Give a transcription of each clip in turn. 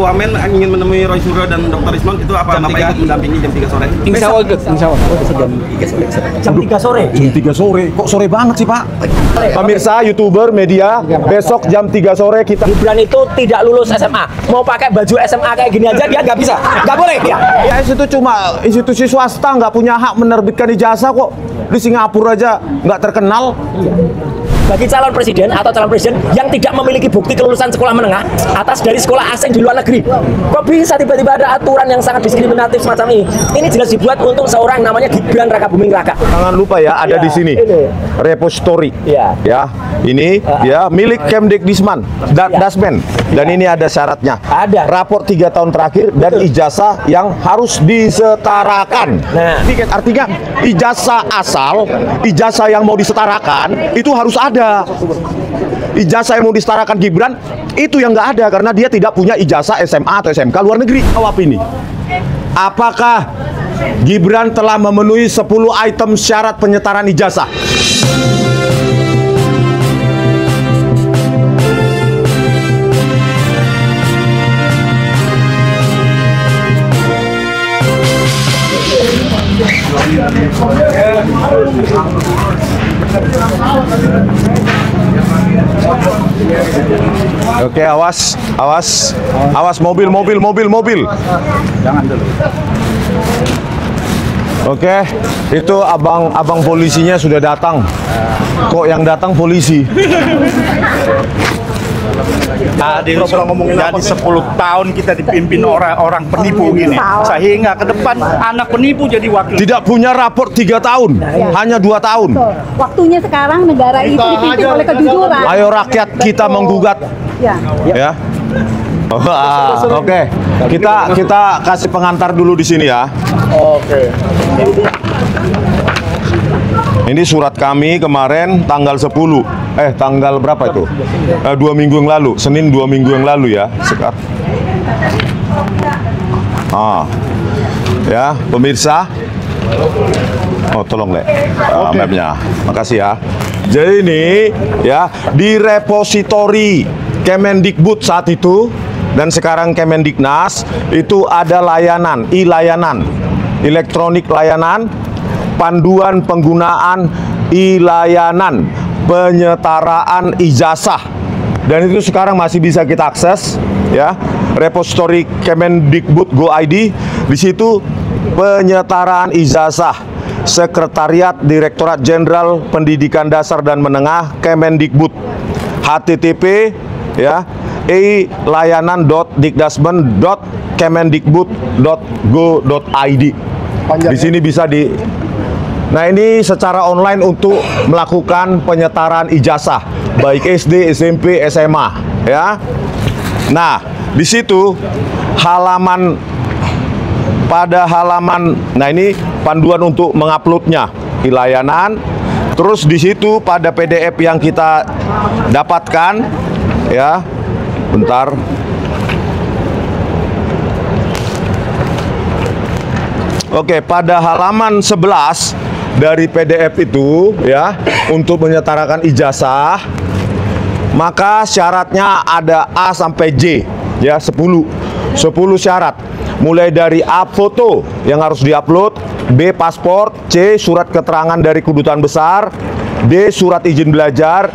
Wamen ingin menemui Roy Suryo dan Dr. Isman, itu apa Bapak ikut mendampingi jam 3 sore? Insya Allah ikut, insya Allah. Jam 3 sore. Jam 3 sore. Kok sore banget sih, Pak? Pemirsa, YouTuber, media, besok jam 3 sore kita. Gibran itu tidak lulus SMA. Mau pakai baju SMA kayak gini aja dia nggak bisa. Nggak boleh dia. Ya itu cuma institusi swasta, nggak punya hak menerbitkan ijazah kok. Di Singapura aja nggak terkenal. Bagi calon presiden atau calon presiden yang tidak memiliki bukti kelulusan sekolah menengah atas dari sekolah asing di luar negeri, kok bisa tiba-tiba ada aturan yang sangat diskriminatif semacam ini? Ini jelas dibuat untuk seorang namanya Gibran Rakabuming Raka. Jangan lupa ya, ada di sini repository. Ya. Ya, ini ya milik Kemdikbudrisman Dasmen. Dan ini ada syaratnya. Ada. Rapor 3 tahun terakhir dan ijazah yang harus disetarakan. Nah, Artinya ijazah asal, ijazah yang mau disetarakan itu harus ada. Ijazah yang mau disetarakan Gibran itu yang nggak ada karena dia tidak punya ijazah SMA atau SMK luar negeri. Jawab ini. Apakah Gibran telah memenuhi 10 item syarat penyetaraan ijazah? Oke, awas, awas, awas mobil. Jangan dulu. Oke, itu abang polisinya sudah datang. Kok yang datang polisi? Jadi 10 tahun kita dipimpin orang penipu gini, sehingga ke depan anak penipu jadi wakil. Tidak punya raport 3 tahun, hanya 2 tahun. Waktunya sekarang negara itu dipimpin oleh kejujuran. Ayo rakyat kita menggugat. Ya. Oke. Kita kasih pengantar dulu di sini ya. Oke. Ini surat kami kemarin tanggal 10. Tanggal berapa itu? 2 minggu yang lalu. Senin 2 minggu yang lalu ya. Sekarang. Ya, pemirsa. Oh, tolong, Le. Mapnya. Makasih ya. Jadi ini ya di repositori Kemendikbud saat itu dan sekarang Kemendiknas itu ada layanan, e-layanan, elektronik layanan, panduan penggunaan e-layanan, penyetaraan ijazah. Dan itu sekarang masih bisa kita akses ya. Repository Kemendikbud Go ID, di situ penyetaraan ijazah Sekretariat Direktorat Jenderal Pendidikan Dasar dan Menengah Kemendikbud. HTTP ya layanan.dikdasmen.kemendikbud.go.id. Di sini bisa Nah, ini secara online untuk melakukan penyetaraan ijazah baik SD, SMP, SMA ya. Nah, di situ pada halaman, nah ini panduan untuk menguploadnya di layanan. Terus di situ pada PDF yang kita dapatkan ya. Bentar. Oke, pada halaman 11 dari PDF itu ya, untuk menyetarakan ijazah, maka syaratnya ada A sampai J ya, 10 syarat. Mulai dari A, foto yang harus diupload, B, paspor, C, surat keterangan dari kedutaan besar, D, surat izin belajar,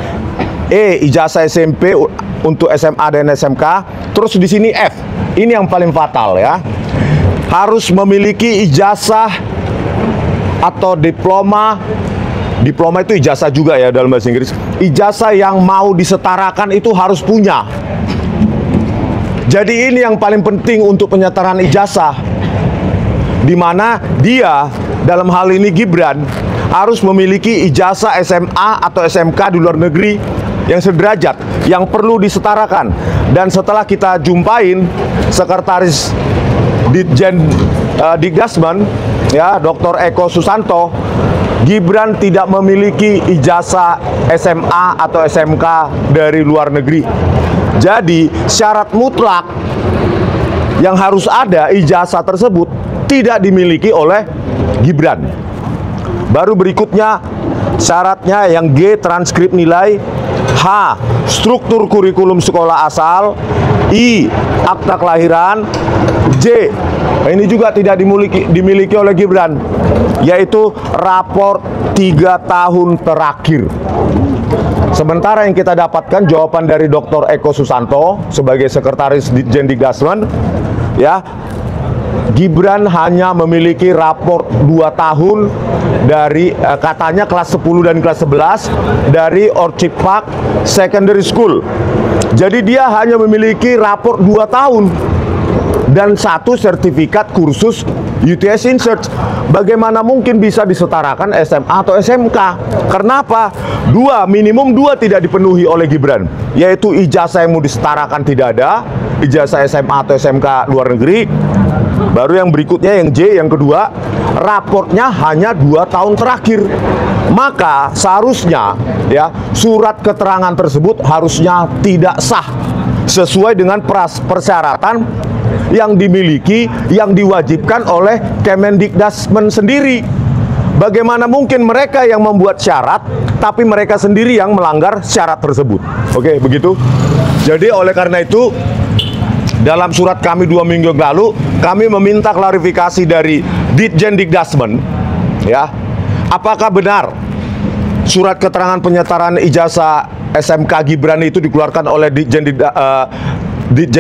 E, ijazah SMP untuk SMA dan SMK. Terus di sini F, ini yang paling fatal ya. Harus memiliki ijazah atau diploma. Diploma itu ijazah juga ya dalam bahasa Inggris. Ijazah yang mau disetarakan itu harus punya. Jadi ini yang paling penting untuk penyetaraan ijazah, di mana dia dalam hal ini Gibran harus memiliki ijazah SMA atau SMK di luar negeri yang sederajat, yang perlu disetarakan. Dan setelah kita jumpain Sekretaris Ditjen Dikdasmen ya, Dr. Eko Susanto, Gibran tidak memiliki ijazah SMA atau SMK dari luar negeri. Jadi syarat mutlak yang harus ada ijazah tersebut tidak dimiliki oleh Gibran. Baru berikutnya syaratnya yang G, transkrip nilai H. Struktur kurikulum sekolah asal. I. Akta kelahiran. J. Ini juga tidak dimiliki oleh Gibran, yaitu rapor 3 tahun terakhir. Sementara yang kita dapatkan jawaban dari Dr. Eko Susanto sebagai Sekretaris Ditjen Dikdasmen, ya, Gibran hanya memiliki rapor 2 tahun dari katanya kelas 10 dan kelas 11 dari Orchid Park Secondary School. Jadi dia hanya memiliki rapor 2 tahun dan 1 sertifikat kursus UTS Insert. Bagaimana mungkin bisa disetarakan SMA atau SMK? Kenapa? Minimum dua tidak dipenuhi oleh Gibran, yaitu ijazah yang mau disetarakan tidak ada, ijazah SMA atau SMK luar negeri. Baru yang berikutnya yang J, yang kedua, raportnya hanya 2 tahun terakhir. Maka seharusnya ya surat keterangan tersebut harusnya tidak sah sesuai dengan persyaratan yang dimiliki, yang diwajibkan oleh Kemendikdasmen sendiri. Bagaimana mungkin mereka yang membuat syarat, tapi mereka sendiri yang melanggar syarat tersebut? Oke, begitu. Jadi oleh karena itu, dalam surat kami 2 minggu lalu, kami meminta klarifikasi dari Ditjen Dikdasmen, ya, apakah benar surat keterangan penyetaraan ijazah SMK Gibran itu dikeluarkan oleh Ditjen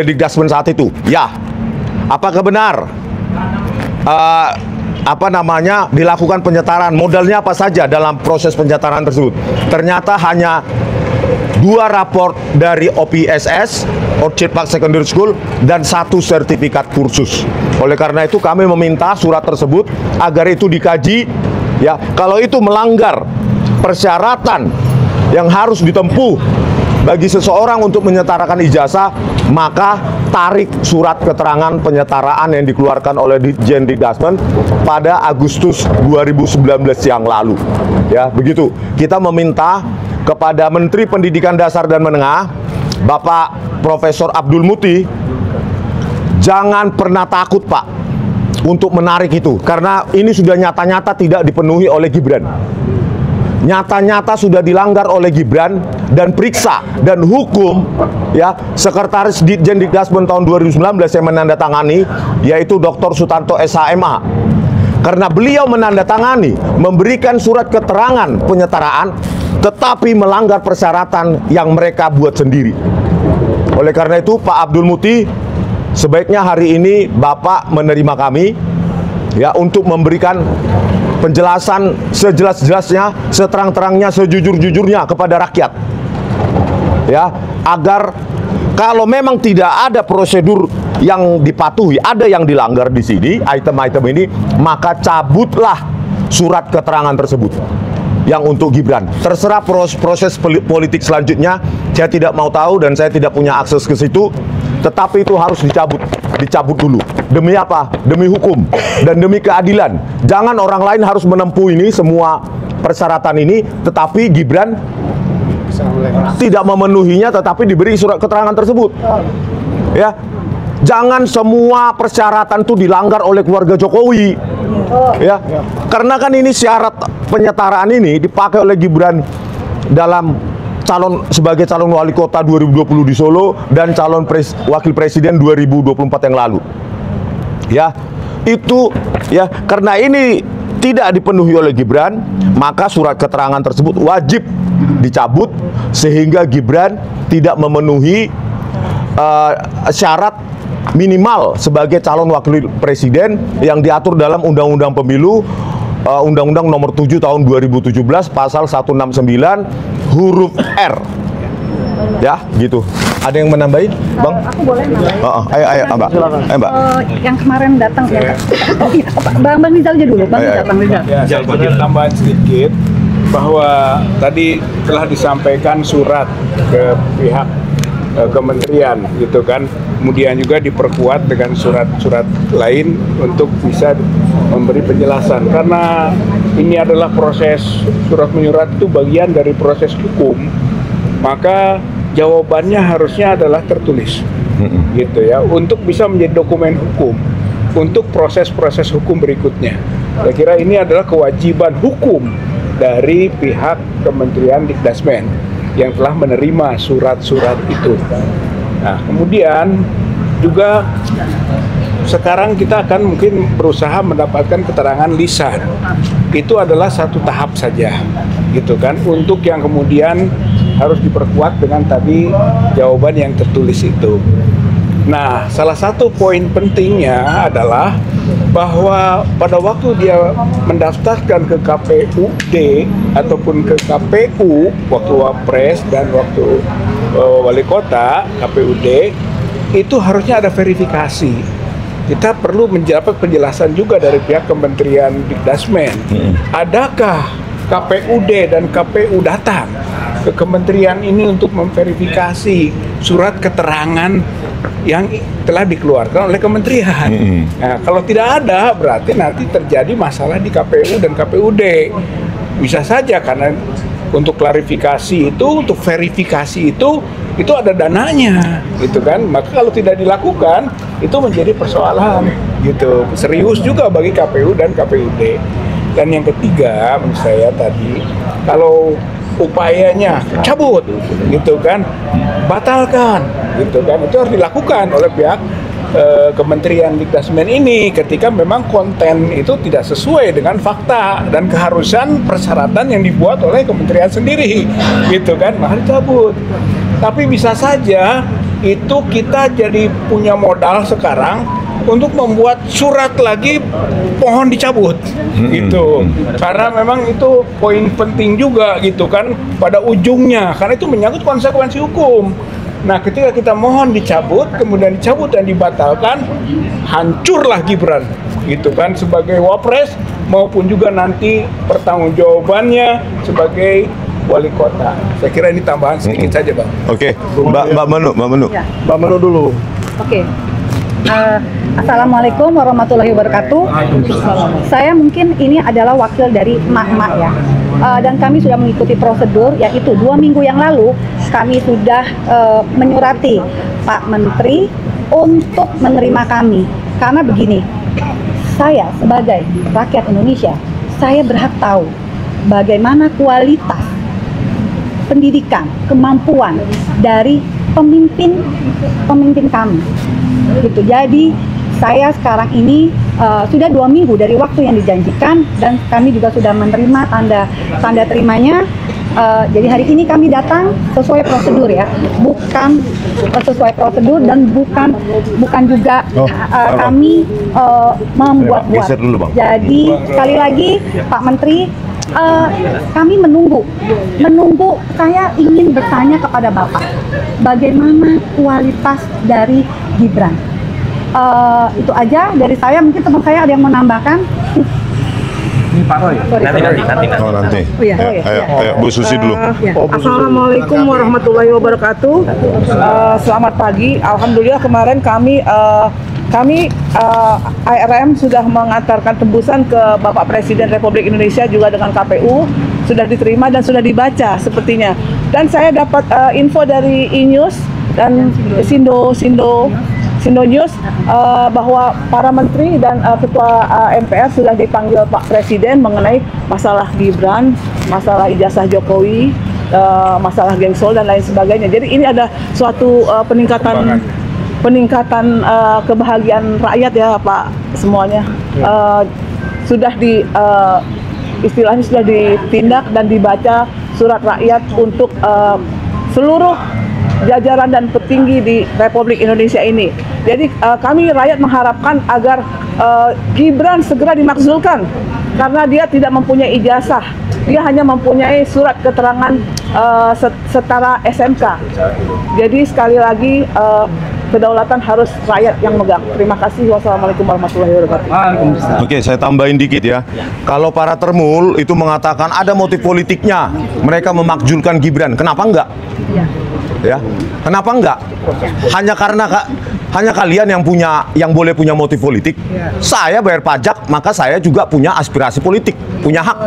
Dikdasmen saat itu? Ya. Apakah benar dilakukan penyetaraan, modalnya apa saja dalam proses penyetaraan tersebut? Ternyata hanya 2 raport dari OPSS, Orchid Park Secondary School, dan 1 sertifikat kursus. Oleh karena itu kami meminta surat tersebut agar itu dikaji, ya. Kalau itu melanggar persyaratan yang harus ditempuh bagi seseorang untuk menyetarakan ijazah, maka tarik surat keterangan penyetaraan yang dikeluarkan oleh Ditjen Dikdasmen pada Agustus 2019 yang lalu. Ya, begitu. Kita meminta kepada Menteri Pendidikan Dasar dan Menengah, Bapak Profesor Abdul Muti, jangan pernah takut, Pak, untuk menarik itu, karena ini sudah nyata-nyata tidak dipenuhi oleh Gibran. Nyata-nyata sudah dilanggar oleh Gibran, dan periksa dan hukum, ya, Sekretaris Ditjen Dikdasmen tahun 2019 yang menandatangani, yaitu Dr. Sutanto SHMA. Karena beliau menandatangani memberikan surat keterangan penyetaraan, tetapi melanggar persyaratan yang mereka buat sendiri. Oleh karena itu, Pak Abdul Muti, sebaiknya hari ini Bapak menerima kami, ya, untuk memberikan penjelasan sejelas-jelasnya, seterang-terangnya, sejujur-jujurnya kepada rakyat, ya, agar kalau memang tidak ada prosedur yang dipatuhi, ada yang dilanggar di sini, item-item ini, maka cabutlah surat keterangan tersebut yang untuk Gibran. Terserah proses politik selanjutnya, saya tidak mau tahu dan saya tidak punya akses ke situ, tetapi itu harus dicabut dulu. Demi apa? Demi hukum dan demi keadilan. Jangan orang lain harus menempuh ini semua persyaratan ini, tetapi Gibran tidak memenuhinya, tetapi diberi surat keterangan tersebut. Ya, jangan semua persyaratan itu dilanggar oleh keluarga Jokowi. Ya, karena kan ini syarat penyetaraan ini dipakai oleh Gibran dalam sebagai calon wali kota 2020 di Solo dan calon wakil presiden 2024 yang lalu. Ya, itu, ya, karena ini tidak dipenuhi oleh Gibran, maka surat keterangan tersebut wajib dicabut sehingga Gibran tidak memenuhi syarat minimal sebagai calon wakil presiden yang diatur dalam Undang-Undang Pemilu, Undang-Undang Nomor 7 Tahun 2017 Pasal 169 huruf R. Ya, gitu. Ada yang menambahin, Bang? Aku boleh, Mbak. Ayo, Mbak. Ayo, Mbak. Yang kemarin datang, ya. Bang Rizal aja dulu. Bang Rizal. Ya, saya ingin tambahan sedikit bahwa tadi telah disampaikan surat ke pihak kementerian, gitu kan. Kemudian juga diperkuat dengan surat-surat lain untuk bisa memberi penjelasan. Karena ini adalah proses surat menyurat itu bagian dari proses hukum, maka jawabannya harusnya adalah tertulis, gitu ya, untuk bisa menjadi dokumen hukum untuk proses-proses hukum berikutnya. Saya kira ini adalah kewajiban hukum dari pihak Kementerian Dikdasmen. yang telah menerima surat-surat itu. Nah, kemudian juga sekarang kita akan mungkin berusaha mendapatkan keterangan lisan. Itu adalah satu tahap saja, gitu kan. Untuk yang kemudian harus diperkuat dengan tadi jawaban yang tertulis itu. Nah, salah satu poin pentingnya adalah bahwa pada waktu dia mendaftarkan ke KPUD ataupun ke KPU waktu Wapres dan waktu Wali Kota KPUD, itu harusnya ada verifikasi. Kita perlu mendapat penjelasan juga dari pihak Kementerian Dikdasmen. Adakah KPUD dan KPU datang ke kementerian ini untuk memverifikasi surat keterangan yang telah dikeluarkan oleh kementerian? Nah, kalau tidak ada, berarti nanti terjadi masalah di KPU dan KPUD. Bisa saja karena untuk klarifikasi itu, untuk verifikasi itu ada dananya, gitu kan. Maka kalau tidak dilakukan, itu menjadi persoalan, gitu. Serius juga bagi KPU dan KPUD. Dan yang ketiga, menurut saya tadi, kalau upayanya cabut, gitu kan, batalkan, gitu kan, itu harus dilakukan oleh pihak Kementerian Dikdasmen ini ketika memang konten itu tidak sesuai dengan fakta dan keharusan persyaratan yang dibuat oleh kementerian sendiri, gitu kan, maka dicabut. Tapi bisa saja itu kita jadi punya modal sekarang untuk membuat surat lagi mohon dicabut, gitu. Karena memang itu poin penting juga, gitu kan, pada ujungnya, karena itu menyangkut konsekuensi hukum. Nah, ketika kita mohon dicabut, kemudian dicabut dan dibatalkan, hancurlah Gibran, gitu kan, sebagai Wapres maupun juga nanti pertanggungjawabannya sebagai Wali Kota. Saya kira ini tambahan sedikit saja, Bang. Oke, Mbak Menu. Ya. Mbak Menu dulu. Oke. Assalamualaikum warahmatullahi wabarakatuh. Saya mungkin ini adalah wakil dari emak-emak ya. Dan kami sudah mengikuti prosedur, yaitu 2 minggu yang lalu kami sudah menyurati Pak Menteri untuk menerima kami. Karena begini, saya sebagai rakyat Indonesia, saya berhak tahu bagaimana kualitas pendidikan, kemampuan dari pemimpin kami. Gitu. Jadi saya sekarang ini sudah 2 minggu dari waktu yang dijanjikan dan kami juga sudah menerima tanda terimanya. Jadi hari ini kami datang sesuai prosedur ya, bukan sesuai prosedur dan bukan juga kami membuat-buat. Jadi sekali lagi Pak Menteri, kami menunggu. Saya ingin bertanya kepada Bapak, bagaimana kualitas dari Gibran? Itu aja dari saya. Mungkin teman saya ada yang mau nambahkan. Ini Pak Roy. Nanti. Oh ya. Ayo, Bu Susi dulu. Assalamualaikum warahmatullahi wabarakatuh. Selamat pagi. Alhamdulillah kemarin kami ARM sudah mengantarkan tembusan ke Bapak Presiden Republik Indonesia juga dengan KPU, sudah diterima dan sudah dibaca sepertinya. Dan saya dapat info dari E-News dan Sindo News bahwa para menteri dan ketua MPR sudah dipanggil Pak Presiden mengenai masalah Gibran, masalah ijazah Jokowi, masalah Gengsol dan lain sebagainya. Jadi ini ada suatu peningkatan kebahagiaan rakyat ya Pak semuanya. Sudah istilahnya sudah ditindak dan dibaca surat rakyat untuk seluruh jajaran dan petinggi di Republik Indonesia ini. Jadi kami rakyat mengharapkan agar Gibran segera dimakzulkan karena dia tidak mempunyai ijazah. Dia hanya mempunyai surat keterangan setara SMK. Jadi sekali lagi kedaulatan harus rakyat yang megang. Terima kasih. Wassalamualaikum warahmatullahi wabarakatuh. Oke, saya tambahin dikit ya. Kalau para termul itu mengatakan ada motif politiknya, mereka memakzulkan Gibran. Kenapa enggak? Ya, kenapa enggak? Hanya kalian yang boleh punya motif politik. Saya bayar pajak, maka saya juga punya aspirasi politik, punya hak.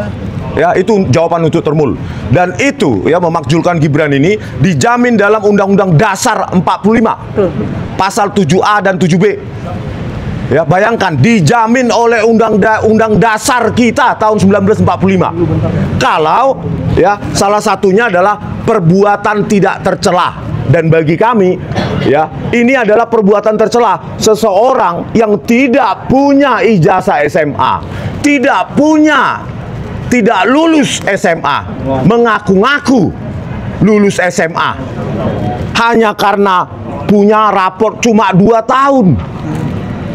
Ya, itu jawaban untuk termul. Dan itu ya, memakzulkan Gibran ini dijamin dalam Undang-Undang Dasar 45 pasal 7A dan 7B. Ya, bayangkan dijamin oleh undang dasar kita tahun 1945. Kalau ya salah satunya adalah perbuatan tidak tercela. Dan bagi kami ya, ini adalah perbuatan tercela. Seseorang yang tidak punya ijazah SMA, tidak lulus SMA, mengaku-ngaku lulus SMA hanya karena punya raport cuma 2 tahun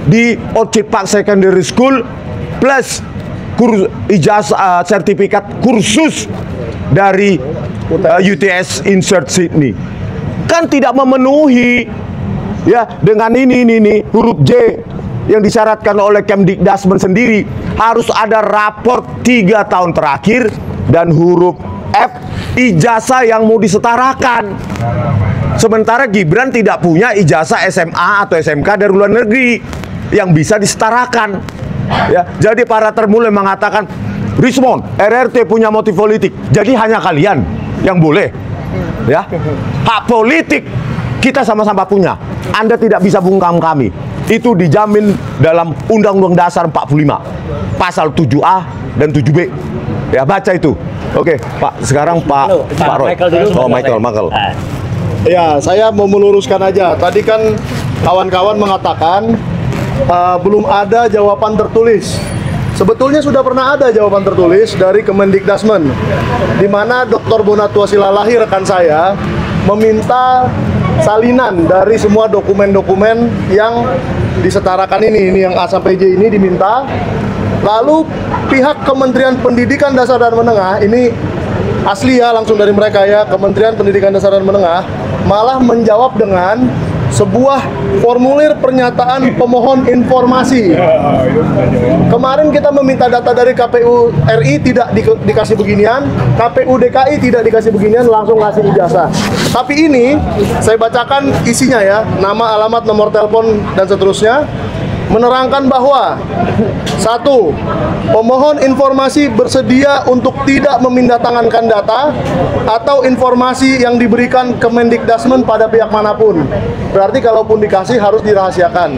di Orchid Park Secondary School plus ijazah sertifikat kursus dari UTS Insert Sydney, kan tidak memenuhi ya dengan ini huruf J yang disyaratkan oleh Kemdikdasmen sendiri, harus ada raport 3 tahun terakhir, dan huruf F ijazah yang mau disetarakan. Sementara Gibran tidak punya ijazah SMA atau SMK dari luar negeri yang bisa disetarakan. Ya, jadi para termulai mengatakan Rismond, RRT punya motif politik, jadi hanya kalian yang boleh. Ya, hak politik kita sama-sama punya. Anda tidak bisa bungkam kami. Itu dijamin dalam Undang-Undang Dasar 45 pasal 7A dan 7B. Ya, baca itu. Oke, Pak. Sekarang Pak Roy. Michael. Ya, saya mau meluruskan aja. Tadi kan kawan-kawan mengatakan belum ada jawaban tertulis. Sebetulnya sudah pernah ada jawaban tertulis dari Kemendikdasmen, di mana Dr. Bonatua Silalahi rekan saya meminta salinan dari semua dokumen-dokumen yang disetarakan ini yang A sampai J ini diminta. Lalu pihak Kementerian Pendidikan Dasar dan Menengah, ini asli ya, langsung dari mereka ya, Kementerian Pendidikan Dasar dan Menengah malah menjawab dengan sebuah formulir pernyataan pemohon informasi. Kemarin kita meminta data dari KPU RI, tidak dikasih beginian, KPU DKI tidak dikasih beginian, langsung ngasih ijazah. Tapi ini saya bacakan isinya ya, nama, alamat, nomor telepon dan seterusnya, menerangkan bahwa 1. Pemohon informasi bersedia untuk tidak memindahtangankan data atau informasi yang diberikan Kemendikdasmen pada pihak manapun. Berarti kalaupun dikasih harus dirahasiakan.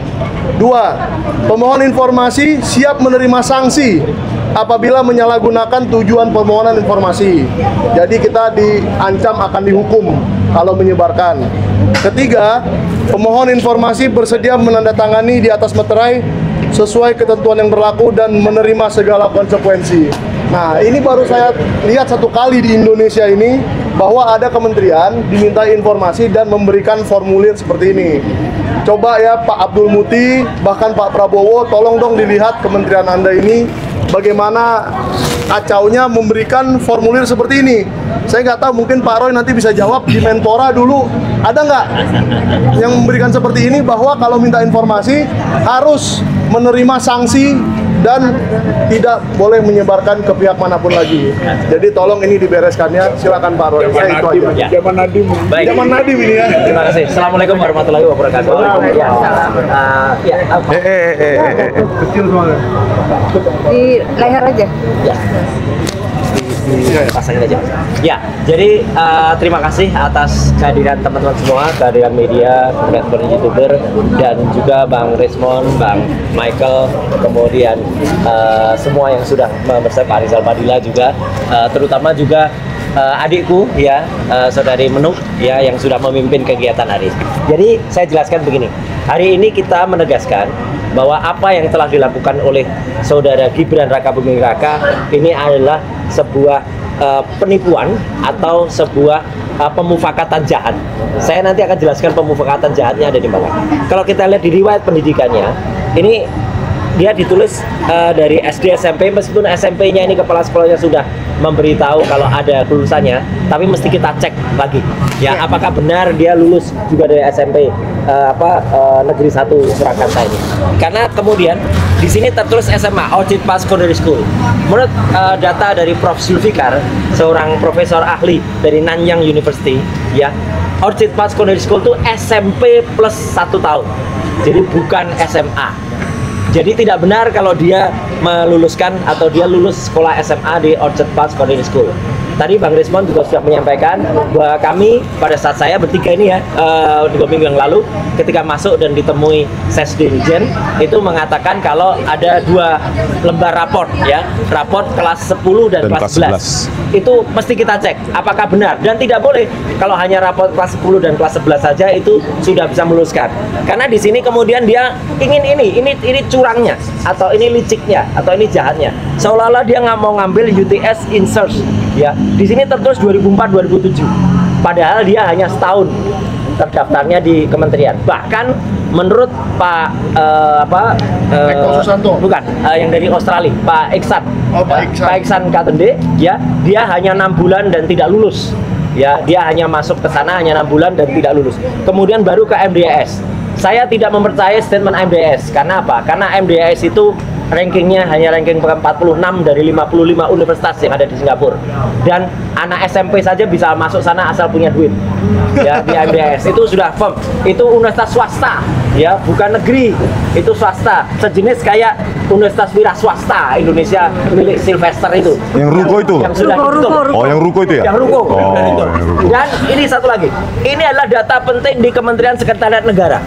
2. Pemohon informasi siap menerima sanksi apabila menyalahgunakan tujuan permohonan informasi. Jadi kita diancam akan dihukum kalau menyebarkan. Ketiga, pemohon informasi bersedia menandatangani di atas meterai sesuai ketentuan yang berlaku dan menerima segala konsekuensi. Nah, ini baru saya lihat satu kali di Indonesia ini bahwa ada kementerian diminta informasi dan memberikan formulir seperti ini. Coba ya Pak Abdul Muti, bahkan Pak Prabowo, tolong dong dilihat kementerian Anda ini bagaimana kacaunya memberikan formulir seperti ini. Saya nggak tahu, mungkin Pak Roy nanti bisa jawab di Menpora dulu, ada nggak yang memberikan seperti ini, bahwa kalau minta informasi harus menerima sanksi dan tidak boleh menyebarkan ke pihak manapun lagi. Jadi tolong ini dibereskannya. Silakan Pak Roy. Saya itu aja. Zaman Nadim. Zaman Nadim ini ya. Terima kasih. Assalamualaikum warahmatullahi wabarakatuh. Kecil soalnya. Di leher aja. Pasangin aja. Ya, jadi terima kasih atas kehadiran teman-teman semua, kehadiran media, kemudian YouTuber, dan juga Bang Rismond, Bang Michael, kemudian semua yang sudah bersama Pak Rizal Padilla juga, terutama juga adikku ya, saudari Menuk ya, yang sudah memimpin kegiatan hari ini. Jadi saya jelaskan begini, hari ini kita menegaskan bahwa apa yang telah dilakukan oleh saudara Gibran Raka Buming Raka ini adalah sebuah penipuan atau sebuah pemufakatan jahat. Saya nanti akan jelaskan pemufakatan jahatnya ada di mana. Kalau kita lihat di riwayat pendidikannya, ini dia ditulis dari SD SMP, meskipun SMP-nya ini kepala sekolahnya sudah memberitahu kalau ada lulusannya, tapi mesti kita cek lagi ya, apakah benar dia lulus juga dari SMP Negeri 1 Surakarta ini. Karena kemudian di sini tertulis SMA Orchid Park Secondary School. Menurut data dari Prof. Zulfikar, seorang profesor ahli dari Nanyang University ya, Orchid Park Secondary School itu SMP plus 1 tahun, jadi bukan SMA. Jadi tidak benar kalau dia meluluskan atau dia lulus sekolah SMA di Orchid Park Secondary School. tadi Bang Rismon juga sudah menyampaikan bahwa kami pada saat saya bertiga ini ya 2 minggu yang lalu ketika masuk dan ditemui Sesdirjen itu mengatakan kalau ada 2 lembar raport ya, raport kelas 10 dan kelas 11. Itu mesti kita cek apakah benar, dan tidak boleh kalau hanya raport kelas 10 dan kelas 11 saja itu sudah bisa meluluskan. Karena di sini kemudian dia ingin ini curangnya atau ini liciknya atau ini jahatnya. Seolah-olah dia nggak mau ngambil UTS insert ya. Di sini tertulis 2004-2007. Padahal dia hanya setahun terdaftarnya di kementerian. Bahkan menurut Pak Eko Susanto. bukan yang dari Australia, Pak Iksan. Pak Iksan Katende ya, dia hanya 6 bulan dan tidak lulus. Ya, dia hanya masuk ke sana hanya 6 bulan dan tidak lulus. Kemudian baru ke MDAS. Saya tidak mempercayai statement MDAS. Karena apa? Karena MDAS itu rankingnya hanya ranking ke-46 dari 55 universitas yang ada di Singapura. Dan anak SMP saja bisa masuk sana asal punya duit. Ya, di MDAS itu sudah firm. Itu universitas swasta, ya, bukan negeri. Itu swasta. Sejenis kayak universitas wira swasta Indonesia milik Sylvester itu. Yang ruko itu? Yang sudah ditutup. Oh, yang ruko itu ya? Yang ruko. Oh, yang ruko. Dan ini satu lagi. Ini adalah data penting di Kementerian Sekretariat Negara.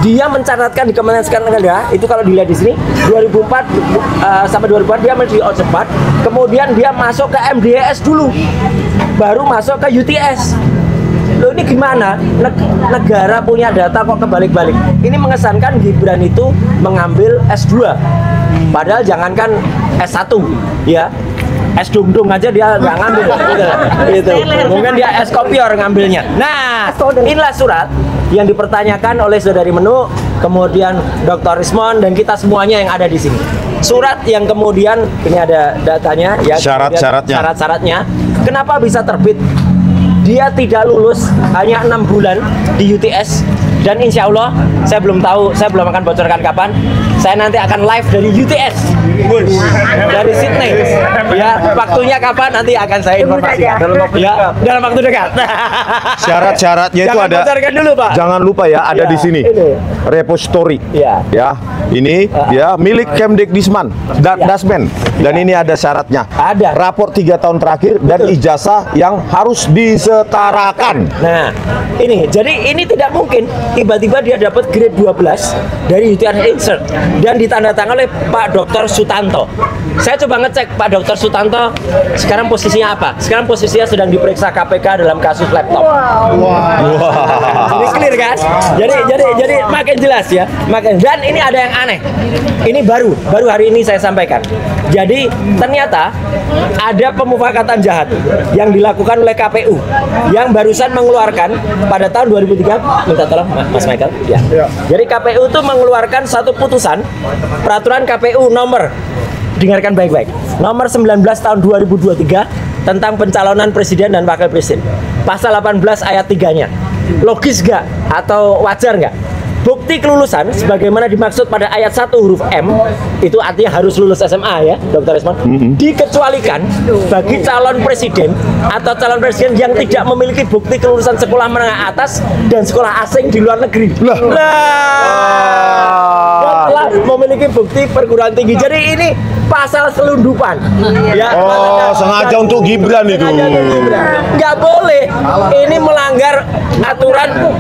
Dia mencatatkan di Kementerian Sekretariat Negara itu kalau dilihat di sini 2004 sampai 2004 dia menjadi OJPAT, kemudian dia masuk ke MDAS dulu, baru masuk ke UTS. Loh, ini gimana? Negara punya data kok kebalik-balik. Ini mengesankan Gibran itu mengambil S2, padahal jangankan S1 ya. Es dung-dung aja dia nggak ngambil gitu. Mungkin dia es kopior ngambilnya. Nah, inilah surat yang dipertanyakan oleh Saudari Menu, kemudian Dr. Rismon dan kita semuanya yang ada di sini. Surat yang kemudian ini ada datanya ya, syarat-syaratnya. Kenapa bisa terbit? Dia tidak lulus hanya 6 bulan di UTS, dan insya Allah saya belum tahu, saya belum akan bocorkan kapan. Saya nanti akan live dari UTS, dari Sydney. Ya, waktunya kapan nanti akan saya informasikan. Dalam waktu dekat. Syarat-syaratnya itu ada. Bocorkan dulu, Pak. Jangan lupa ya, ada di sini. Repository. Ya. Ya, ini ya milik Kemdikbudrismen, Dasmen. Dan ini ada syaratnya. Ada. Rapor 3 tahun terakhir dan ijazah yang harus disetarakan. Nah, ini jadi ini tidak mungkin tiba-tiba dia dapat grade 12 dari UTS Insert dan ditandatangani oleh Pak Dr. Sutanto. Saya coba ngecek Pak Dr. Sutanto sekarang posisinya apa? Sekarang posisinya sedang diperiksa KPK dalam kasus laptop. Jadi clear kan? Jadi makin jelas ya. Dan ini ada yang aneh. Ini baru hari ini saya sampaikan. Jadi ternyata ada pemufakatan jahat yang dilakukan oleh KPU yang barusan mengeluarkan pada tahun 2003. Minta tolong Mas Michael. Ya. Jadi KPU itu mengeluarkan satu putusan peraturan KPU nomor, dengarkan baik-baik, nomor 19 tahun 2023 tentang pencalonan presiden dan wakil presiden. Pasal 18 ayat 3-nya. Logis nggak atau wajar nggak? Bukti kelulusan sebagaimana dimaksud pada ayat 1 huruf M itu artinya harus lulus SMA ya, Dr. Rismon. Dikecualikan bagi calon presiden atau calon presiden yang tidak memiliki bukti kelulusan sekolah menengah atas dan sekolah asing di luar negeri. Dan telah memiliki bukti perguruan tinggi. Jadi ini pasal selundupan. Ya, sengaja untuk Gibran itu. Nggak boleh. Ini melanggar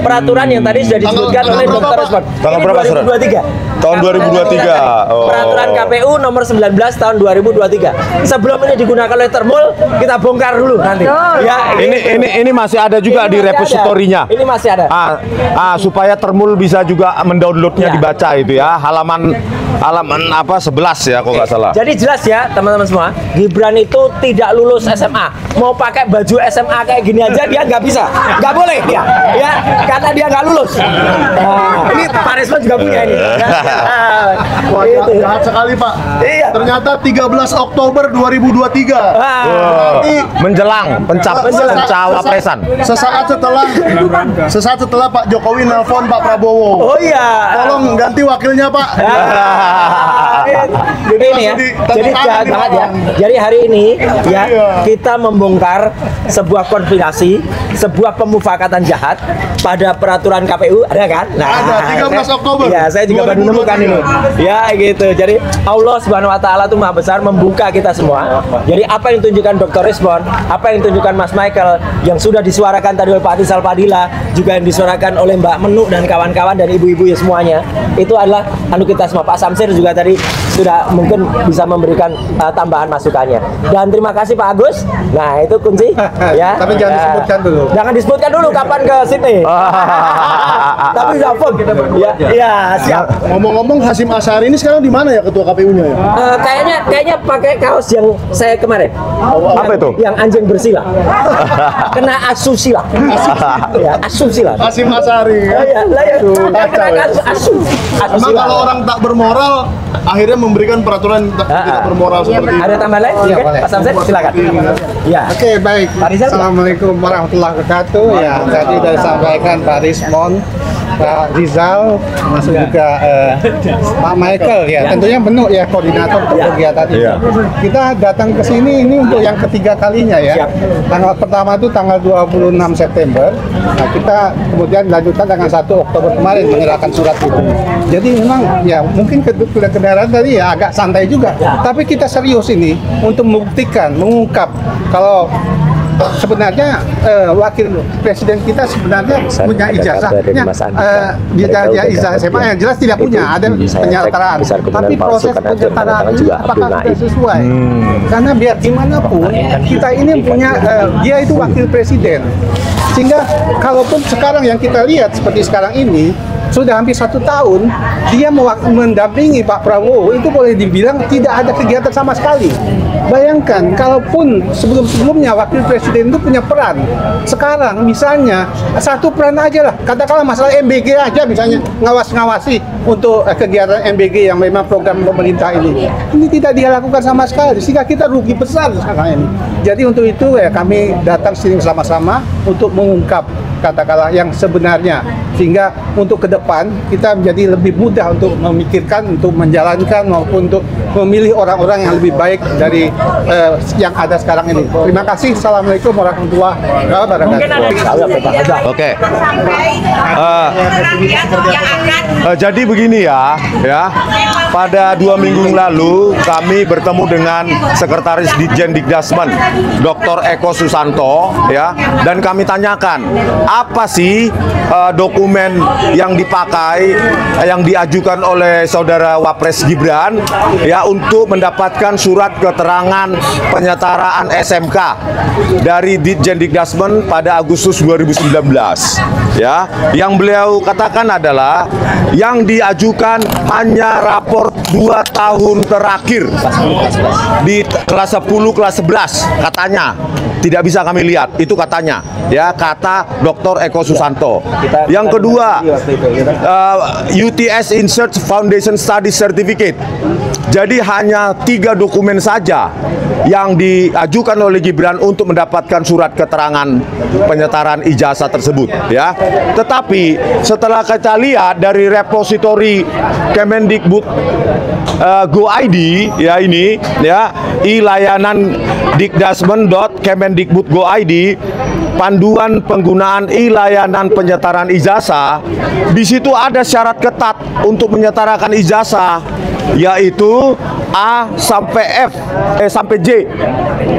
peraturan yang tadi sudah disebutkan oleh Dr. Rismon. Tanggal berapa, Saudara? 2023. Tahun 2023. Peraturan KPU nomor 19 tahun 2023. Sebelum ini digunakan oleh Termul, kita bongkar dulu nanti. Ya, ini masih ada juga di repositorinya. Ini masih ada. Supaya Termul bisa juga mendownloadnya, dibaca itu ya. Halaman apa 11 ya kalau nggak salah. Jadi jelas ya teman-teman semua, Gibran itu tidak lulus SMA. Mau pakai baju SMA kayak gini aja dia nggak bisa, nggak boleh dia, ya karena dia nggak lulus. Ini Pak Rismon juga punya ini. Wah, jahat sekali Pak. Iya. Ternyata 13 Oktober 2023. Berarti menjelang pencawapresan. Sesaat setelah Pak Jokowi nelpon Pak Prabowo. Oh iya. Tolong ganti wakilnya Pak. Ini ya, jadi jahat banget ya. Jadi hari ini ya kita membongkar sebuah konspirasi, sebuah pemufakatan jahat pada peraturan KPU, ada kan? Nah, ada 13 Oktober. Ya, saya juga baru menemukan ini. Ya, gitu. Jadi Allah Subhanahu Wa Taala tuh Maha Besar, membuka kita semua. Jadi apa yang ditunjukkan Dr. Rizwan, apa yang ditunjukkan Mas Michael, yang sudah disuarakan tadi oleh Pak Tisal Padilla, juga yang disuarakan oleh Mbak Menuk dan kawan-kawan dan ibu-ibu ya semuanya, itu adalah anu kita semua. Pak Samsir juga tadi sudah mungkin bisa memberikan tambahan masukannya. Dan terima kasih Pak Agus. Nah itu kunci ya. Tapi jangan disebutkan dulu. Jangan disebutkan dulu kapan ke Sydney. Tapi Zafon ya siap. Ngomong-ngomong, Hasyim Asy'ari ini sekarang di mana ya ketua KPU-nya ya? Kayaknya pakai kaos yang saya kemarin. Apa itu? Yang anjing bersila. Kena asusila. Ya, asusila. Hasyim Asy'ari. Kena kasus Memang kalau orang tak bermoral akhirnya memberikan peraturan tidak bermoral seperti itu. Ada tambahan lain? Iya, Oke, boleh. Pak Samsir silakan. Ya. Oke, baik. Pak Rizal. Assalamualaikum warahmatullahi wabarakatuh. Ya, tadi sudah disampaikan Pak Rismon, Pak Rizal, masuk juga Pak Michael ya. Tentunya Menuk ya koordinator untuk kegiatan ini. Kita datang ke sini ini untuk yang ketiga kalinya ya. Tanggal pertama itu tanggal 26 September. Nah, kita kemudian lanjutkan tanggal 1 Oktober kemarin menyerahkan surat itu. Jadi memang ya mungkin kendaraan tadi ya agak santai juga. Tapi kita serius ini untuk membuktikan, mengungkap kalau sebenarnya wakil presiden kita sebenarnya punya ijazahnya ijazah SMA yang jelas tidak punya, ada penyetaraan, tapi proses penyetaraan ini apakah sudah sesuai? Karena biar gimana pun kita ini punya dia itu wakil presiden, sehingga kalaupun sekarang yang kita lihat seperti sekarang ini sudah hampir 1 tahun dia mendampingi Pak Prabowo, itu boleh dibilang tidak ada kegiatan sama sekali. Bayangkan kalaupun sebelum-sebelumnya wakil presiden itu punya peran, sekarang misalnya satu peran aja lah, katakanlah masalah MBG aja misalnya, ngawasi untuk kegiatan MBG yang memang program pemerintah ini tidak dia lakukan sama sekali, sehingga kita rugi besar sekarang ini. Jadi untuk itu ya kami datang sini sama-sama untuk mengungkap katakanlah yang sebenarnya, sehingga untuk ke depan kita menjadi lebih mudah untuk memikirkan, untuk menjalankan maupun untuk memilih orang-orang yang lebih baik dari yang ada sekarang ini. Terima kasih. Assalamualaikum warahmatullahi wabarakatuh. Oke. Jadi begini ya. Pada 2 minggu yang lalu kami bertemu dengan Sekretaris Ditjen Dikdasmen Dr. Eko Susanto ya, dan kami tanyakan apa sih dokumen yang dipakai, yang diajukan oleh saudara Wapres Gibran ya untuk mendapatkan surat keterangan penyetaraan SMK dari Ditjen Dikdasmen pada Agustus 2019 ya. Yang beliau katakan adalah yang diajukan hanya rapor 2 tahun terakhir di kelas 10, kelas 11 katanya. Tidak bisa kami lihat, itu katanya ya, kata Dr. Eko Susanto. Yang kedua, UTS Insert Foundation Study Certificate. Jadi hanya 3 dokumen saja yang diajukan oleh Gibran untuk mendapatkan surat keterangan penyetaraan ijazah tersebut ya. Tetapi setelah kita lihat dari repositori Kemendikbud Go ID ya, ini ya, e-layanan dikdasmen.kemendikbud Go ID, panduan penggunaan e-layanan penyetaraan ijazah. Di situ ada syarat ketat untuk menyetarakan ijazah, yaitu A sampai F, sampai J.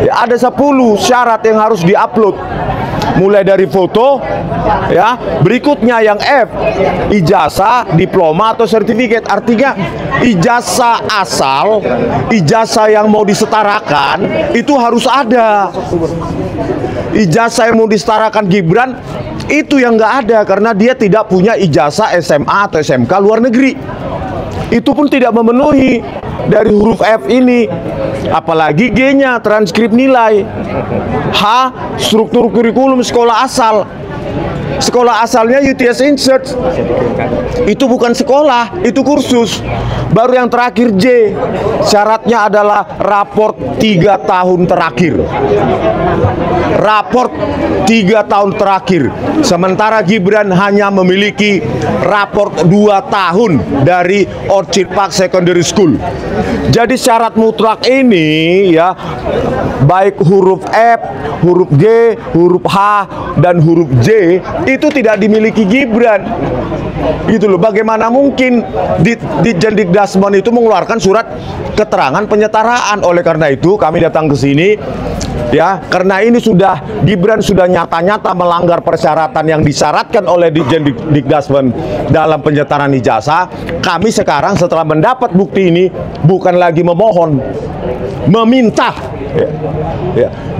Ada 10 syarat yang harus diupload. Mulai dari foto ya, berikutnya yang F, ijazah, diploma atau sertifikat. Artinya ijazah asal, ijazah yang mau disetarakan itu harus ada. Ijazah yang mau disetarakan Gibran itu yang nggak ada karena dia tidak punya ijazah SMA atau SMK luar negeri. Itu pun tidak memenuhi dari huruf F ini, apalagi G-nya transkrip nilai. H, struktur kurikulum sekolah asal. Sekolah asalnya UTS Insert. Itu bukan sekolah, itu kursus. Baru yang terakhir J, syaratnya adalah raport 3 tahun terakhir. Raport 3 tahun terakhir. Sementara Gibran hanya memiliki raport 2 tahun dari Orchid Park Secondary School. Jadi syarat mutlak ini ya, baik huruf F, huruf G, huruf H, dan huruf J itu tidak dimiliki Gibran. Gitu loh. Bagaimana mungkin Ditjendikdasmen itu mengeluarkan surat keterangan penyetaraan? Oleh karena itu kami datang ke sini ya, karena ini Gibran sudah nyata-nyata melanggar persyaratan yang disyaratkan oleh Ditjendikdasmen dalam penyetaraan ijazah. Kami sekarang setelah mendapat bukti ini bukan lagi memohon, meminta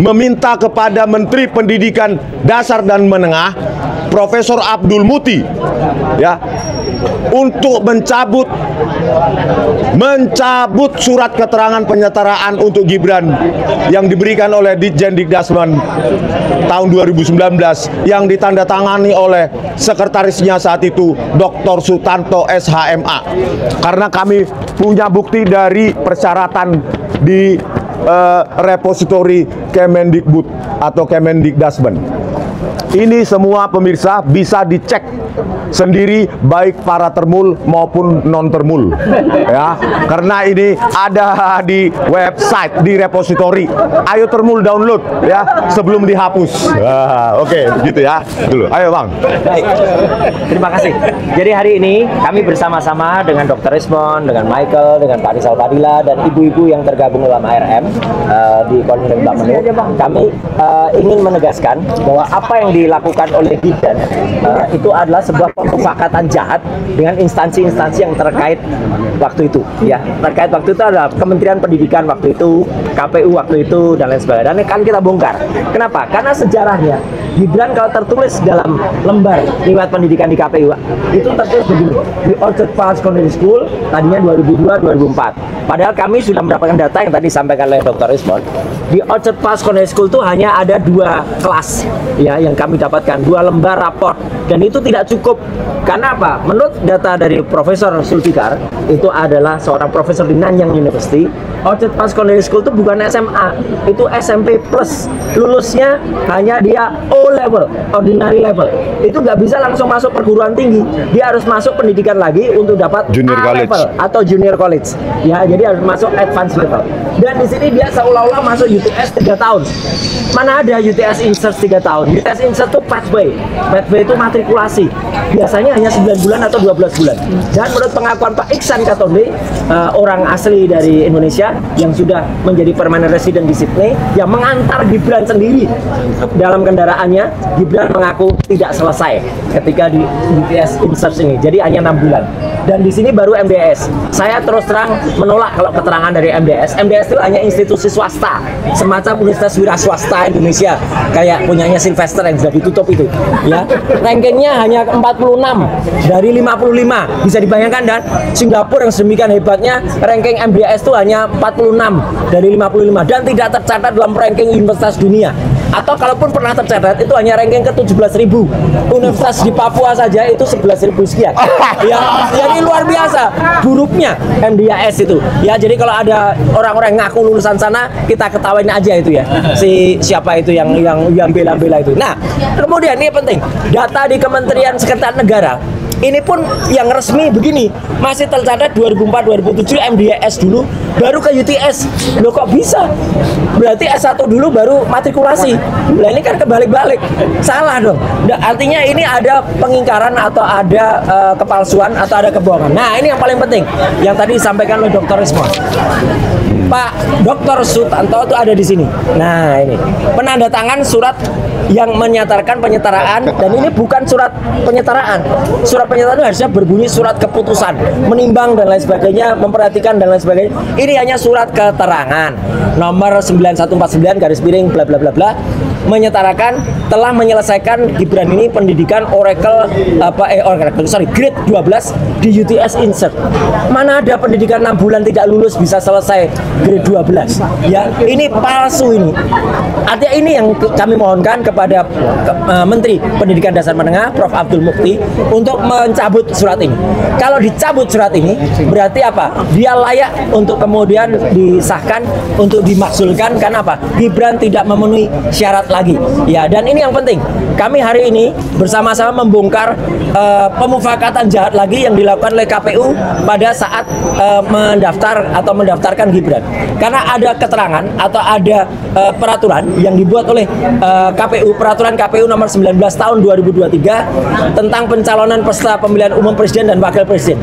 meminta kepada Menteri Pendidikan Dasar dan Menengah Profesor Abdul Muti ya untuk mencabut surat keterangan penyetaraan untuk Gibran yang diberikan oleh Ditjendikdasmen tahun 2019 yang ditandatangani oleh sekretarisnya saat itu Dr. Sutanto SHMA. Karena kami punya bukti dari persyaratan di repositori Kemendikbud atau Kemendikdasmen. Ini semua pemirsa bisa dicek sendiri baik para termul maupun non termul ya, karena ini ada di website, di repositori. Ayo termul download ya sebelum dihapus. Oke, gitu ya dulu. Ayo Bang. Baik, terima kasih. Jadi hari ini kami bersama-sama dengan Dr. Rismond, dengan Michael, dengan Pak Rizal Fadila dan ibu-ibu yang tergabung dalam ARM di Koordinator Mbak Menu, kami ingin menegaskan bahwa apa yang dilakukan oleh Gibran itu adalah sebuah pemufakatan jahat dengan instansi-instansi yang terkait waktu itu ya. Terkait waktu itu adalah Kementerian Pendidikan waktu itu, KPU waktu itu, dan lain sebagainya. Dan kan kita bongkar. Kenapa? Karena sejarahnya Gibran kalau tertulis dalam lembar riwayat pendidikan di KPU itu tertulis begini, di Orchard Park Secondary School tadinya 2002-2004. Padahal kami sudah mendapatkan data yang tadi disampaikan oleh Dr. Rismond. Di Orchard Park Secondary School itu hanya ada 2 kelas ya yang kami dapatkan, 2 lembar raport, dan itu tidak cukup. Karena apa? Menurut data dari Profesor Zulfikar, itu adalah seorang profesor di Nanyang University, Orchard Park Secondary School itu bukan SMA, itu SMP plus. Lulusnya hanya dia O level, ordinary level. Itu nggak bisa langsung masuk perguruan tinggi. Dia harus masuk pendidikan lagi untuk dapat junior A college level atau junior college. Ya, jadi harus masuk advanced level. Dan di sini dia seolah-olah masuk UTS 3 tahun. Mana ada UTS Insert 3 tahun? UTS Insert itu pathway. Pathway itu matrikulasi. Biasanya hanya 9 bulan atau 12 bulan. Dan menurut pengakuan Pak Iksan Katonde, orang asli dari Indonesia yang sudah menjadi permanent resident di Sydney, yang mengantar Gibran sendiri dalam kendaraannya, Gibran mengaku tidak selesai ketika di UTS Insert ini. Jadi hanya 6 bulan. Dan di sini baru MDS. Saya terus terang menolak kalau keterangan dari MDS. MDS itu hanya institusi swasta, semacam Universitas Wira Swasta Indonesia, kayak punyanya Sylvester yang sudah ditutup itu. Ya, rankingnya hanya 46 dari 55. Bisa dibayangkan, dan Singapura yang sedemikian hebatnya, ranking MDS itu hanya 46 dari 55 dan tidak tercatat dalam ranking universitas dunia. Atau kalaupun pernah tercatat itu hanya ranking ke 17.000. Universitas di Papua saja itu 11.000 sekian. Ya, jadi luar biasa buruknya MDIS itu. Ya, jadi kalau ada orang-orang ngaku lulusan sana, kita ketawain aja itu ya. Siapa itu yang bela-bela itu. Nah, kemudian ini penting. Data di Kementerian Sekretariat Negara ini pun yang resmi begini, masih tercatat 2004-2007 MDIS dulu, baru ke UTS. Loh kok bisa? Berarti S1 dulu baru matrikulasi. Nah ini kan kebalik-balik, salah dong. Artinya ini ada pengingkaran atau ada kepalsuan atau ada kebohongan. Nah ini yang paling penting, yang tadi disampaikan oleh Dr. Rismond. Pak Dr. Sutanto itu ada di sini. Nah ini penandatangan surat yang menyatakan penyetaraan, dan ini bukan surat penyetaraan. Surat penyetaraan itu harusnya berbunyi surat keputusan, menimbang dan lain sebagainya, memperhatikan dan lain sebagainya. Ini hanya surat keterangan nomor 9149 garis miring bla bla bla bla, menyatakan telah menyelesaikan Gibran ini pendidikan grade 12 di UTS Insert. Mana ada pendidikan 6 bulan tidak lulus bisa selesai grade 12. Ya, ini palsu ini. Artinya ini yang kami mohonkan kepada Menteri Pendidikan Dasar Menengah Prof Abdul Mukti untuk mencabut surat ini. Kalau dicabut surat ini berarti apa? Dia layak untuk kemudian disahkan, untuk dimakzulkan. Karena apa? Gibran tidak memenuhi syarat lagi. Ya, dan ini yang penting. Kami hari ini bersama-sama membongkar pemufakatan jahat lagi yang dilakukan oleh KPU pada saat mendaftarkan Gibran. Karena ada keterangan atau ada peraturan yang dibuat oleh peraturan KPU nomor 19 tahun 2023 tentang pencalonan peserta pemilihan umum presiden dan wakil presiden.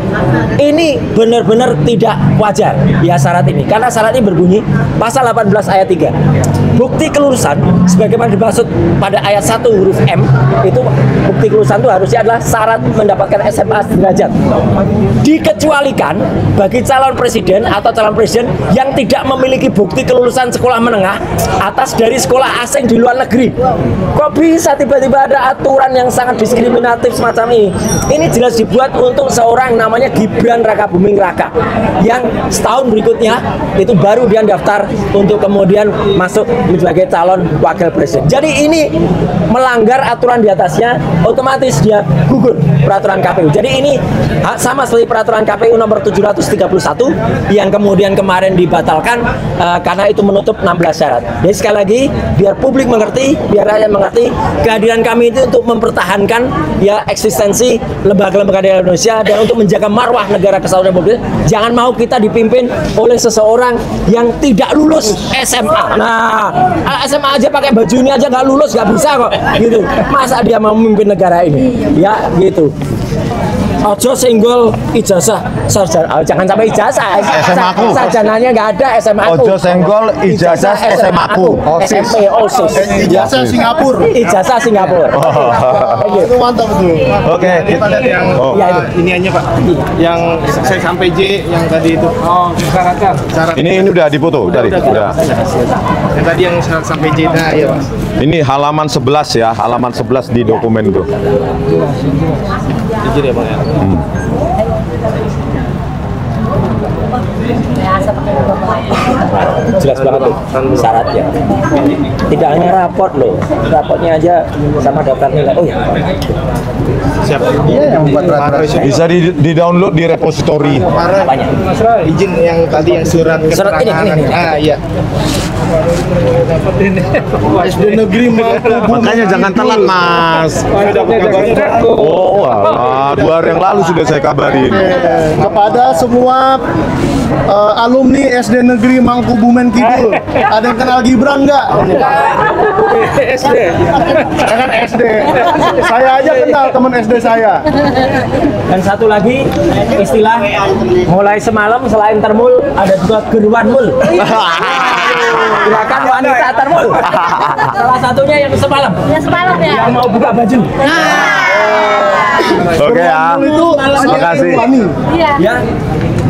Ini benar-benar tidak wajar ya syarat ini. Karena syarat ini berbunyi pasal 18 ayat 3. Bukti kelulusan sebagaimana dimaksud pada ayat 1 huruf M, itu bukti kelulusan itu harusnya adalah syarat mendapatkan SMA sederajat. Dikecualikan bagi calon presiden atau calon presiden yang tidak memiliki bukti kelulusan sekolah menengah atas dari sekolah asing di luar negeri. Kok bisa tiba-tiba ada aturan yang sangat diskriminatif semacam ini? Ini jelas dibuat untuk seorang namanya Gibran Rakabuming Raka yang setahun berikutnya itu baru dia daftar untuk kemudian masuk sebagai calon wakil presiden. Jadi ini melanggar aturan di atasnya, otomatis dia gugur peraturan KPU. Jadi ini sama seperti peraturan KPU nomor 731 yang kemudian kemarin dibatalkan karena itu menutup 16 syarat. Jadi sekali lagi biar publik mengerti, biar rakyat mengerti, kehadiran kami itu untuk mempertahankan ya eksistensi lembaga-lembaga di Indonesia dan untuk menjaga marwah negara kesatuan Republik. Jangan mau kita dipimpin oleh seseorang yang tidak lulus SMA. Nah, SMA aja pakai baju ini aja nggak lulus, nggak bisa kok gitu. Masa dia mau memimpin negara ini ya gitu. Ojo senggol ijazah sarjana, jangan sampai ijazah. SMA-ku. Sarjananya nggak ada, SMA-ku. Ojo senggol ijazah SMA-ku. SMP OSIS. Ijazah Singapura. Ijazah Singapura. Itu mantap tuh. Oke. Kita lihat yang Ya, itu. ini aja Pak, yang saya sampai J yang tadi itu. Oh, syaratnya. Ini udah dipoto tadi. Udah. Yang tadi yang syarat sampai J. Nah, ya Mas. Ini halaman 11 ya, halaman 11 di dokumen tuh. Jujur ya Bang ya. Jelas banget tuh syaratnya. Tidak hanya raport loh, raportnya aja sama daftar nilai. Oh ya. Siap. Iya yang buat Bisa di-download di repositori. Banyak. Izin yang tadi yang surat Surat ini. Ah iya. SD negeri Makanya jangan telat, Mas. Oh, alah, 2 hari yang lalu sudah saya kabarin. kepada semua alumni SD Negeri Mangkubumen Kidul. Ada yang kenal Gibran nggak? SD. Kan SD. Saya aja kenal teman SD saya. Dan satu lagi istilah mulai semalam selain termul ada juga geruanmul. Gerakan wanita termul. Salah satunya yang semalam. Ya semalam ya. Yang mau buka baju. Oke ya. Itu Terima kasih. Iya. Ya.